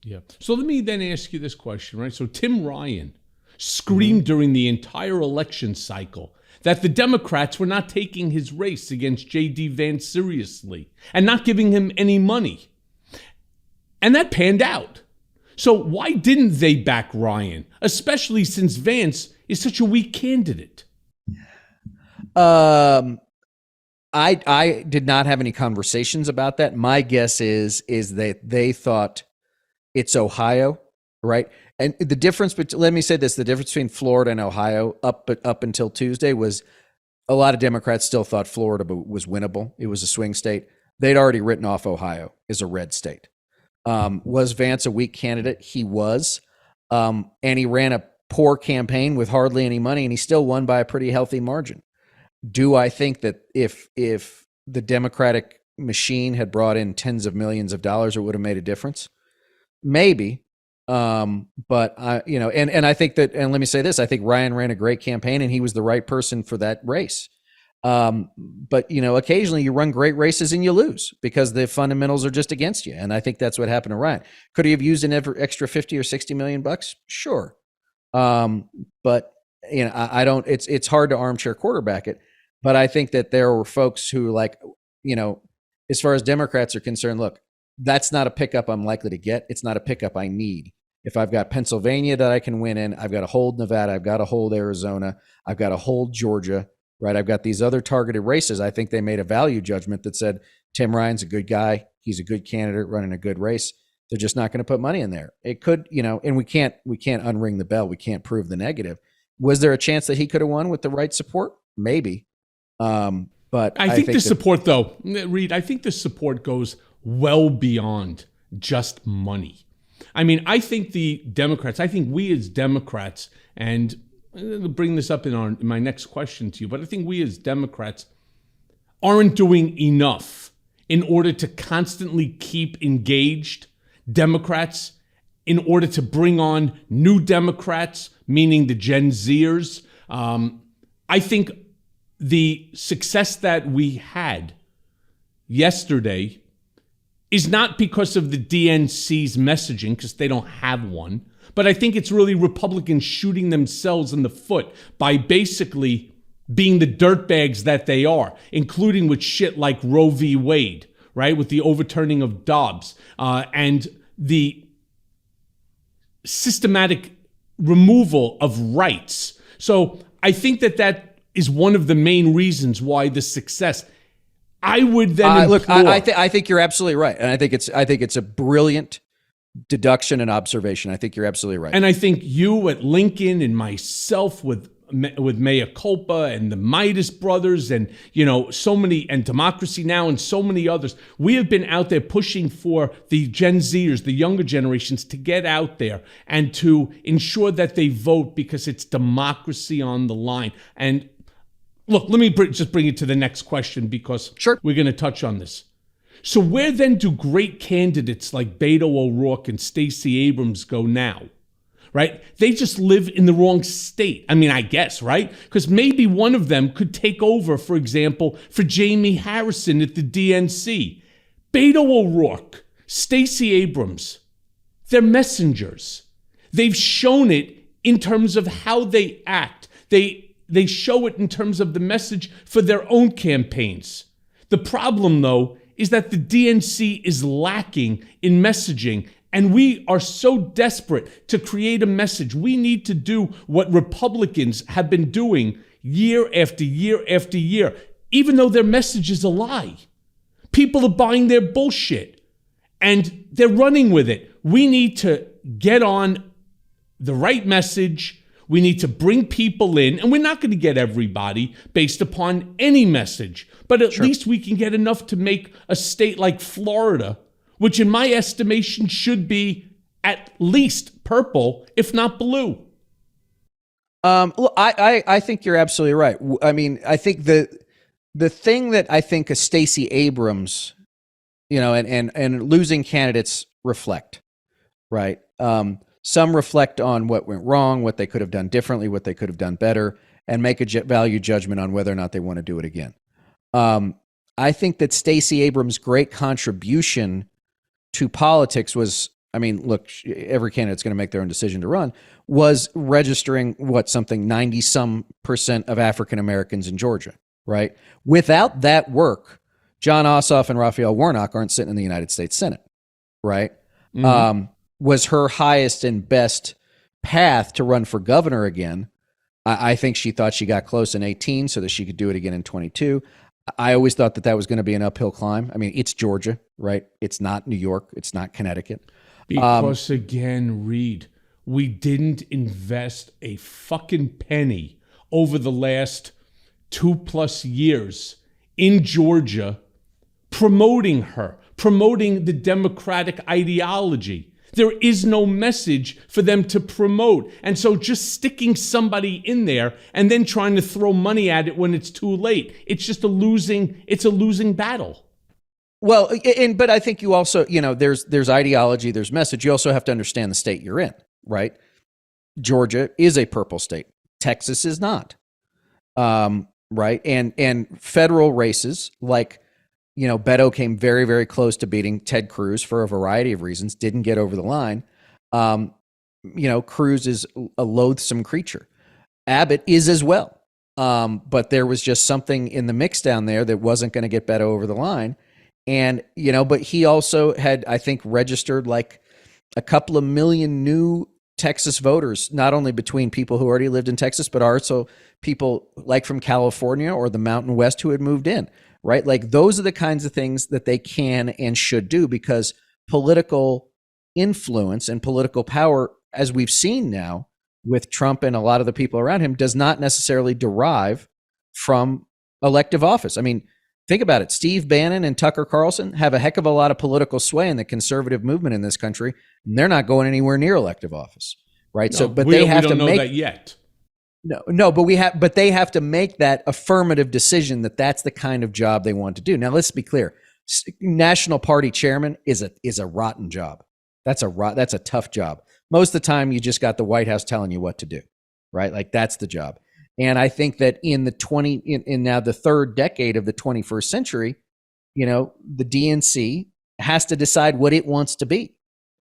Yeah. So let me then ask you this question, right? So Tim Ryan screamed during the entire election cycle that the Democrats were not taking his race against J.D. Vance seriously and not giving him any money. And that panned out. So why didn't they back Ryan, especially since Vance is such a weak candidate? I did not have any conversations about that. My guess is that they thought it's Ohio, right? And the difference, let me say this, the difference between Florida and Ohio up until Tuesday was a lot of Democrats still thought Florida was winnable. It was a swing state. They'd already written off Ohio as a red state. Was Vance a weak candidate? He was. And he ran a poor campaign with hardly any money, and he still won by a pretty healthy margin. Do I think that if the Democratic machine had brought in tens of millions of dollars, it would have made a difference? Maybe. But and I think that, and let me say this, I think Ryan ran a great campaign and he was the right person for that race. But occasionally you run great races and you lose because the fundamentals are just against you. And I think that's what happened to Ryan. Could he have used an extra 50 or 60 million bucks? Sure. But I don't, it's hard to armchair quarterback it, but I think that there were folks who as far as Democrats are concerned, look, that's not a pickup I'm likely to get. It's not a pickup I need. If I've got Pennsylvania that I can win in, I've got to hold Nevada, I've got to hold Arizona, I've got to hold Georgia, right? I've got these other targeted races. I think they made a value judgment that said, Tim Ryan's a good guy. He's a good candidate running a good race. They're just not going to put money in there. It could, and we can't unring the bell. We can't prove the negative. Was there a chance that he could have won with the right support? Maybe. But I think the support, though, Reed, I think the support goes well beyond just money. I mean, I think the Democrats, I think we as Democrats, and I'll bring this up in my next question to you, but I think we as Democrats aren't doing enough in order to constantly keep engaged Democrats, in order to bring on new Democrats, meaning the Gen Zers. I think the success that we had yesterday is not because of the DNC's messaging, because they don't have one, but I think it's really Republicans shooting themselves in the foot by basically being the dirtbags that they are, including with shit like Roe v. Wade, right? With the overturning of Dobbs and the systematic removal of rights. So I think that is one of the main reasons why the success. I would then look. I think you're absolutely right, and I think it's a brilliant deduction and observation. I think you're absolutely right. And I think you at Lincoln and myself with Mea Culpa and the Midas brothers and, so many, and Democracy Now! And so many others, we have been out there pushing for the Gen Zers, the younger generations, to get out there and to ensure that they vote because it's democracy on the line. And look, let me just bring it to the next question because we're going to touch on this. So where then do great candidates like Beto O'Rourke and Stacey Abrams go now? Right? They just live in the wrong state. I mean, I guess, right? Because maybe one of them could take over, for example, for Jamie Harrison at the DNC. Beto O'Rourke, Stacey Abrams, they're messengers. They've shown it in terms of how they act. They show it in terms of the message for their own campaigns. The problem, though, is that the DNC is lacking in messaging, and we are so desperate to create a message. We need to do what Republicans have been doing year after year after year, even though their message is a lie. People are buying their bullshit, and they're running with it. We need to get on the right message. We need to bring people in, and we're not going to get everybody based upon any message, but at least we can get enough to make a state like Florida, which in my estimation should be at least purple, if not blue. Look, I think you're absolutely right. I mean, I think the thing that I think a Stacey Abrams, and losing candidates reflect, right? Some reflect on what went wrong, what they could have done differently, what they could have done better, and make a value judgment on whether or not they want to do it again. I think that Stacey Abrams' great contribution to politics was, I mean, look, every candidate's going to make their own decision to run, was registering something 90% of African Americans in Georgia, right? Without that work, John Ossoff and Raphael Warnock aren't sitting in the United States Senate, right? Mm-hmm. Was her highest and best path to run for governor again. I think she thought she got close in 18 so that she could do it again in 22. I always thought that was going to be an uphill climb. I mean, it's Georgia, right? It's not New York. It's not Connecticut. Because again, Reed, we didn't invest a fucking penny over the last 2+ years in Georgia promoting her, promoting the Democratic ideology. There is no message for them to promote. And so just sticking somebody in there and then trying to throw money at it when it's too late, it's just a losing battle. Well, but I think you also, there's ideology, there's message. You also have to understand the state you're in, right? Georgia is a purple state. Texas is not. Right? And federal races like, Beto came very, very close to beating Ted Cruz for a variety of reasons, didn't get over the line. Cruz is a loathsome creature. Abbott is as well. But there was just something in the mix down there that wasn't going to get Beto over the line. And, but he also had, I think, registered like a couple of million new Texas voters, not only between people who already lived in Texas, but also people like from California or the Mountain West who had moved in. Right? Like those are the kinds of things that they can and should do because political influence and political power, as we've seen now with Trump and a lot of the people around him, does not necessarily derive from elective office. I mean, think about it. Steve Bannon and Tucker Carlson have a heck of a lot of political sway in the conservative movement in this country, and they're not going anywhere near elective office. Right? No, but they have to make that yet. No, but they have to make that affirmative decision that that's the kind of job they want to do. Now, let's be clear. National Party chairman is a rotten job. That's a tough job. Most of the time, you just got the White House telling you what to do, right? Like that's the job. And I think that in now the third decade of the 21st century, the DNC has to decide what it wants to be,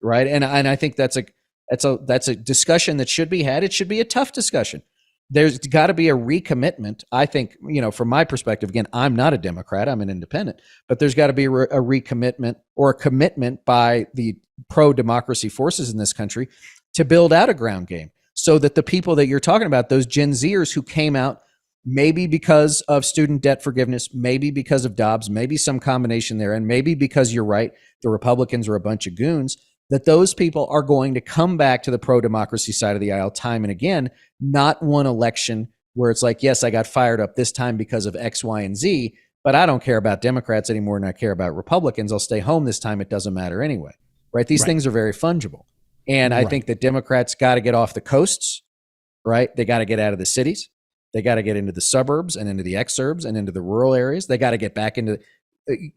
right? And I think that's a discussion that should be had. It should be a tough discussion. There's got to be a recommitment. I think, from my perspective, again, I'm not a Democrat, I'm an independent, but there's got to be a recommitment or a commitment by the pro-democracy forces in this country to build out a ground game so that the people that you're talking about, those Gen Zers who came out maybe because of student debt forgiveness, maybe because of Dobbs, maybe some combination there, and maybe because you're right, the Republicans are a bunch of goons, that those people are going to come back to the pro-democracy side of the aisle time and again, not one election where it's like, yes, I got fired up this time because of X, Y, and Z, but I don't care about Democrats anymore than I care about Republicans. I'll stay home this time. It doesn't matter anyway, right? These things are very fungible. And I think that Democrats got to get off the coasts, right? They got to get out of the cities. They got to get into the suburbs and into the exurbs and into the rural areas. They got to get back into,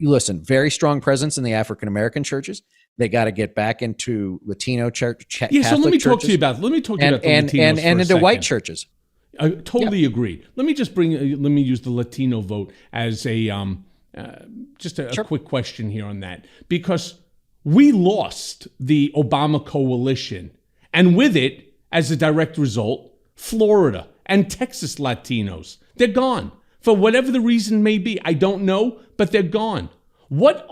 listen, very strong presence in the African-American churches. They got to get back into Latino church, Catholic so let me talk churches. to you about. Let me talk to you about the Latinos and for a into second. white churches. I totally agree. Let me just let me use the Latino vote as a just a quick question here on that, because we lost the Obama coalition, and with it, as a direct result, Florida and Texas Latinos, they're gone for whatever the reason may be. I don't know, but they're gone. What's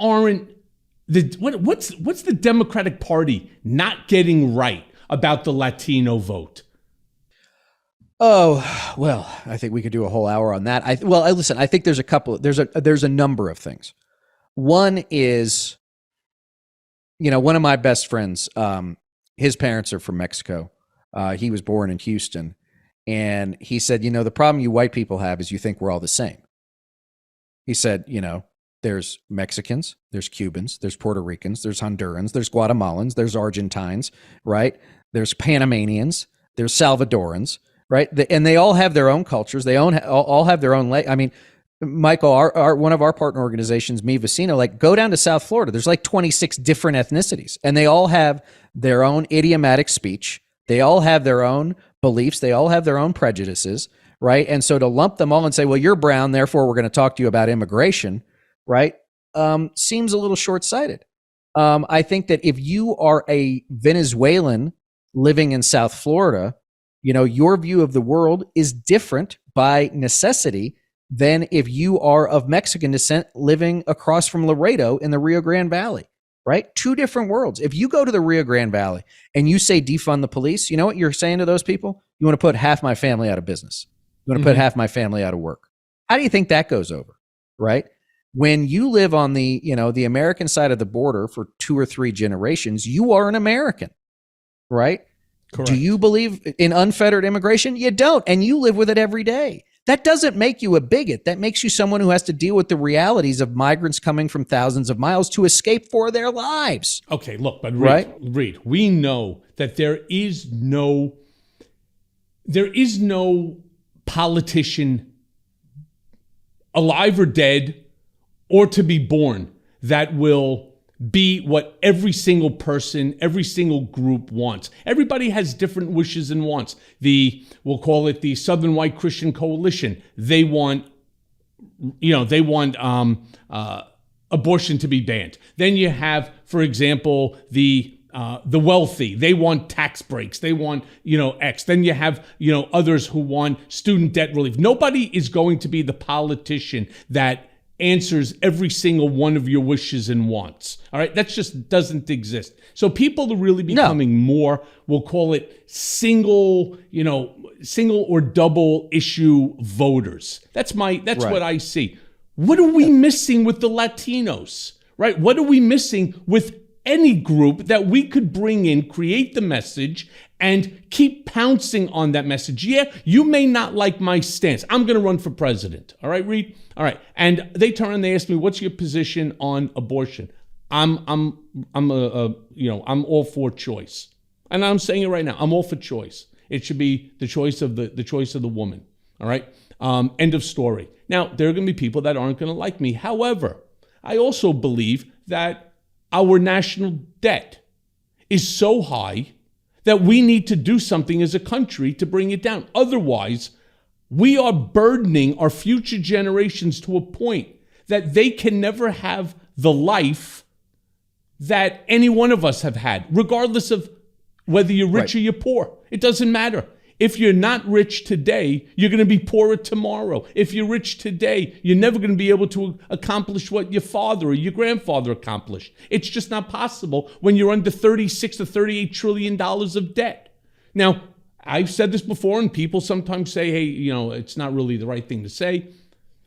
the Democratic Party not getting right about the Latino vote? Oh, well, I think we could do a whole hour on that. Listen, I think there's a number of things. One is, one of my best friends, his parents are from Mexico. He was born in Houston. And he said, the problem you white people have is you think we're all the same. He said, there's Mexicans, there's Cubans, there's Puerto Ricans, there's Hondurans, there's Guatemalans, there's Argentines, right? There's Panamanians, there's Salvadorans, right? And they all have their own cultures. They all have their own. I mean, Michael, one of our partner organizations, Mi Vecino, go down to South Florida. There's 26 different ethnicities, and they all have their own idiomatic speech. They all have their own beliefs. They all have their own prejudices, right? And so to lump them all and say, well, you're brown, therefore we're going to talk to you about immigration, right? Seems a little short-sighted. I think that if you are a Venezuelan living in South Florida, your view of the world is different by necessity than if you are of Mexican descent living across from Laredo in the Rio Grande Valley, right? Two different worlds. If you go to the Rio Grande Valley and you say defund the police, you know what you're saying to those people? You want to put half my family out of business. You want to put half my family out of work. How do you think that goes over, right? When you live on the, the American side of the border for 2 or 3 generations, you are an American, right? Correct. Do you believe in unfettered immigration? You don't, and you live with it every day. That doesn't make you a bigot. That makes you someone who has to deal with the realities of migrants coming from thousands of miles to escape for their lives. Okay, look, but Reed, we know that there is no politician, alive or dead, or to be born, that will be what every single person, every single group wants. Everybody has different wishes and wants. We'll call it the Southern White Christian Coalition. They want, abortion to be banned. Then you have, for example, the wealthy. They want tax breaks. They want, X. Then you have, others who want student debt relief. Nobody is going to be the politician that answers every single one of your wishes and wants. All right? That just doesn't exist. So people are really becoming more, we'll call it single or double issue voters. That's what I see. What are we missing with the Latinos, right? What are we missing with any group that we could bring in, create the message, and keep pouncing on that message? Yeah, you may not like my stance. I'm going to run for president. All right, Reed? All right. And they turn and they ask me, what's your position on abortion? I'm all for choice. And I'm saying it right now. I'm all for choice. It should be the choice of the woman. All right? End of story. Now, there are going to be people that aren't going to like me. However, I also believe that our national debt is so high that we need to do something as a country to bring it down. Otherwise, we are burdening our future generations to a point that they can never have the life that any one of us have had, regardless of whether you're rich or you're poor. It doesn't matter. If you're not rich today, you're going to be poorer tomorrow. If you're rich today, you're never going to be able to accomplish what your father or your grandfather accomplished. It's just not possible when you're under $36 to $38 trillion of debt. Now, I've said this before, and people sometimes say, hey, it's not really the right thing to say.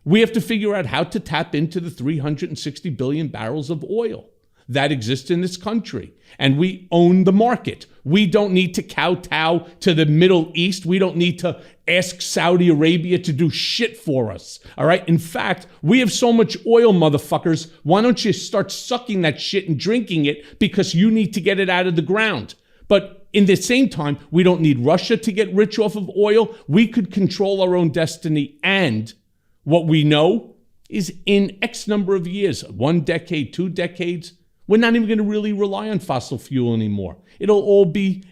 We have to figure out how to tap into the 360 billion barrels of oil that exists in this country. And we own the market. We don't need to kowtow to the Middle East. We don't need to ask Saudi Arabia to do shit for us. All right. In fact, we have so much oil, motherfuckers. Why don't you start sucking that shit and drinking it because you need to get it out of the ground? But in the same time, we don't need Russia to get rich off of oil. We could control our own destiny. And what we know is in X number of years, 1 decade, 2 decades, we're not even going to really rely on fossil fuel anymore. It'll all be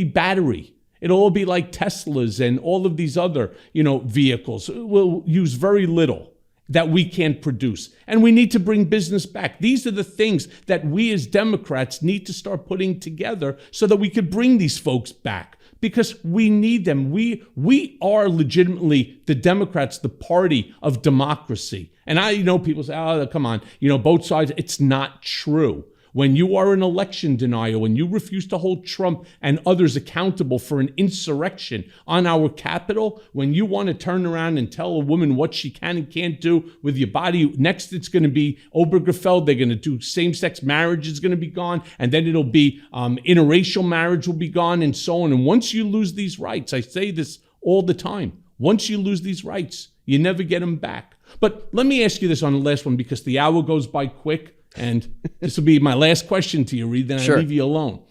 battery. It'll all be like Teslas and all of these other, vehicles. We'll use very little that we can't produce. And we need to bring business back. These are the things that we as Democrats need to start putting together so that we could bring these folks back, because we need them. We are legitimately, the Democrats, the party of democracy. And I know people say, oh, come on, both sides. It's not true. When you are an election denier, when you refuse to hold Trump and others accountable for an insurrection on our Capitol, when you want to turn around and tell a woman what she can and can't do with your body, next it's going to be Obergefell, they're going to do same-sex marriage is going to be gone, and then it'll be interracial marriage will be gone, and so on. And once you lose these rights, I say this all the time, once you lose these rights, you never get them back. But let me ask you this on the last one, because the hour goes by quick. And this will be my last question to you, Reed, then Sure. I leave you alone.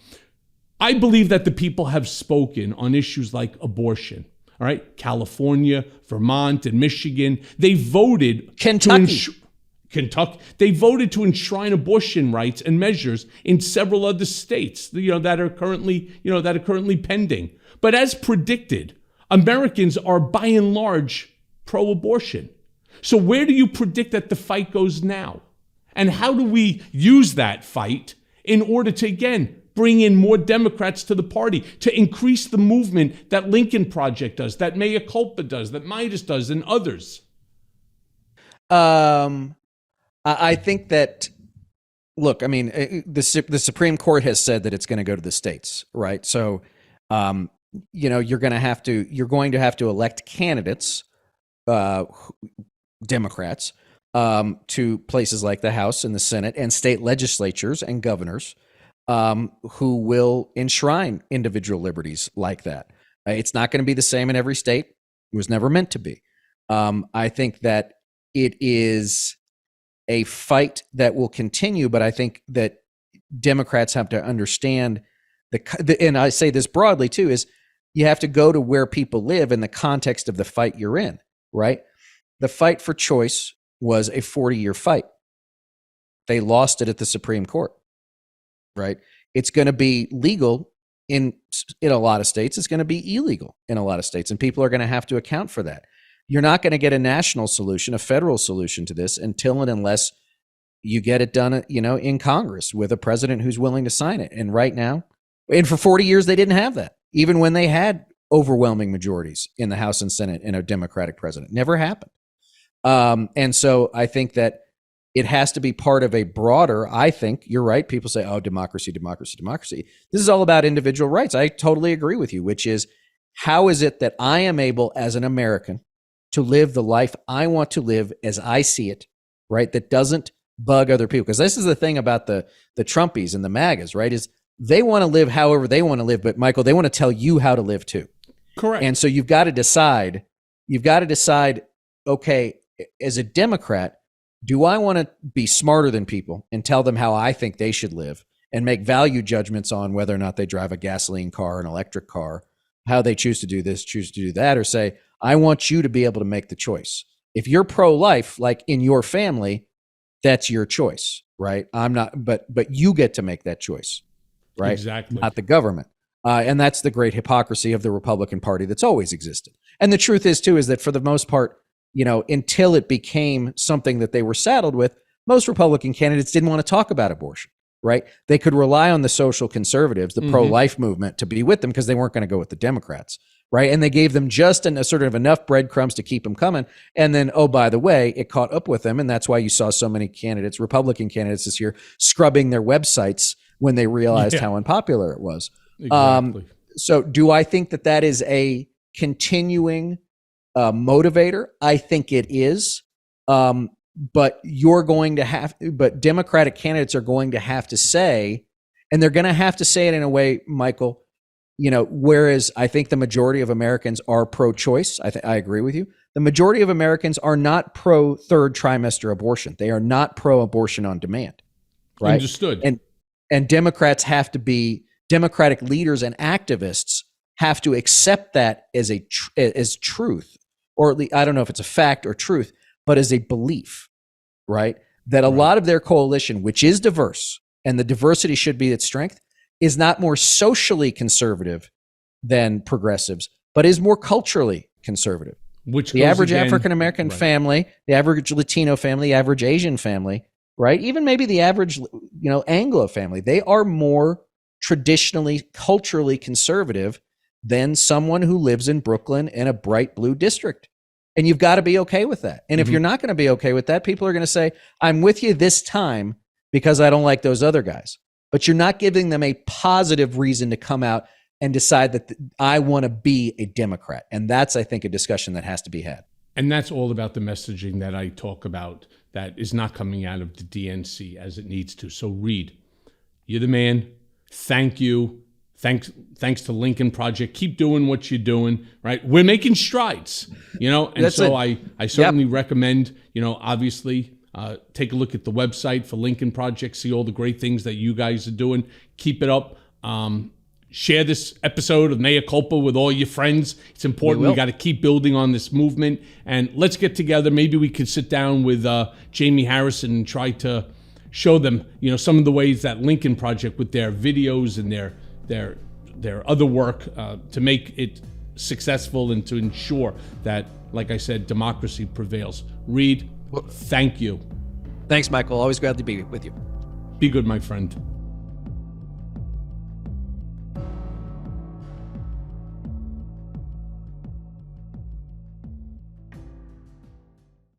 I believe that the people have spoken on issues like abortion. All right, California, Vermont, and Michigan, they voted Kentucky. They voted to enshrine abortion rights and measures in several other states, that are currently pending. But as predicted, Americans are by and large pro-abortion. So where do you predict that the fight goes now? And how do we use that fight in order to, again, bring in more Democrats to the party, to increase the movement that Lincoln Project does, that Mea Culpa does, that Meidas does, and others? I think that, look, I mean, the Supreme Court has said that it's going to go to the states, right? So, you're going to have to elect candidates, Democrats, to places like the House and the Senate and state legislatures and governors, who will enshrine individual liberties like that. It's not going to be the same in every state. It was never meant to be. I think that it is a fight that will continue, but I think that Democrats have to understand and I say this broadly too, is you have to go to where people live in the context of the fight you're in, right? The fight for choice was a 40-year fight. They lost it at the Supreme Court, right? It's going to be legal in a lot of states. It's going to be illegal in a lot of states, and people are going to have to account for that. You're not going to get a national solution, a federal solution to this until and unless you get it done, in Congress with a president who's willing to sign it. And right now, and for 40 years, they didn't have that, even when they had overwhelming majorities in the House and Senate and a Democratic president. Never happened. And so I think that it has to be part of a broader, I think you're right. People say, oh, democracy, democracy, democracy. This is all about individual rights. I totally agree with you, which is, how is it that I am able as an American to live the life I want to live as I see it, right? That doesn't bug other people. Because this is the thing about the Trumpies and the MAGAs, right? Is they want to live however they want to live. But Michael, they want to tell you how to live too. Correct. And so you've got to decide, okay, as a Democrat, do I want to be smarter than people and tell them how I think they should live and make value judgments on whether or not they drive a gasoline car, an electric car, how they choose to do this, choose to do that, or say, I want you to be able to make the choice. If you're pro-life, like in your family, that's your choice, right? I'm not, but you get to make that choice, right? Exactly. Not the government. And that's the great hypocrisy of the Republican Party that's always existed. And the truth is, too, is that for the most part, until it became something that they were saddled with, most Republican candidates didn't want to talk about abortion, right? They could rely on the social conservatives, the pro-life movement, to be with them because they weren't going to go with the Democrats, right? And they gave them just a sort of enough breadcrumbs to keep them coming. And then, oh, by the way, it caught up with them. And that's why you saw so many candidates, Republican candidates this year, scrubbing their websites when they realized how unpopular it was. Exactly. So do I think that is a continuing motivator? I think it is. but Democratic candidates are going to have to say, and they're going to have to say it in a way, Michael, whereas I think the majority of Americans are pro-choice. I agree with you. The majority of Americans are not pro third trimester abortion. They are not pro abortion on demand. Right? Understood. And Democratic leaders and activists have to accept that as truth, or at least, I don't know if it's a fact or truth, but as a belief, right? That a lot of their coalition, which is diverse, and the diversity should be its strength, is not more socially conservative than progressives, but is more culturally conservative. Which the average African-American family, the average Latino family, the average Asian family, right? Even maybe the average, Anglo family, they are more traditionally, culturally conservative than someone who lives in Brooklyn in a bright blue district. And you've got to be okay with that. And if you're not going to be okay with that, people are going to say, I'm with you this time because I don't like those other guys. But you're not giving them a positive reason to come out and decide that I want to be a Democrat. And that's, I think, a discussion that has to be had. And that's all about the messaging that I talk about that is not coming out of the DNC as it needs to. So Reed, you're the man. Thank you. Thanks to Lincoln Project. Keep doing what you're doing, right? We're making strides, and that's so I certainly recommend, obviously, take a look at the website for Lincoln Project, see all the great things that you guys are doing. Keep it up. Share this episode of Mea Culpa with all your friends. It's important. We got to keep building on this movement, and let's get together. Maybe we could sit down with Jamie Harrison and try to show them, some of the ways that Lincoln Project, with their videos and their other work, to make it successful and to ensure that, like I said, democracy prevails. Reed, thank you. Thanks, Michael. Always glad to be with you. Be good, my friend.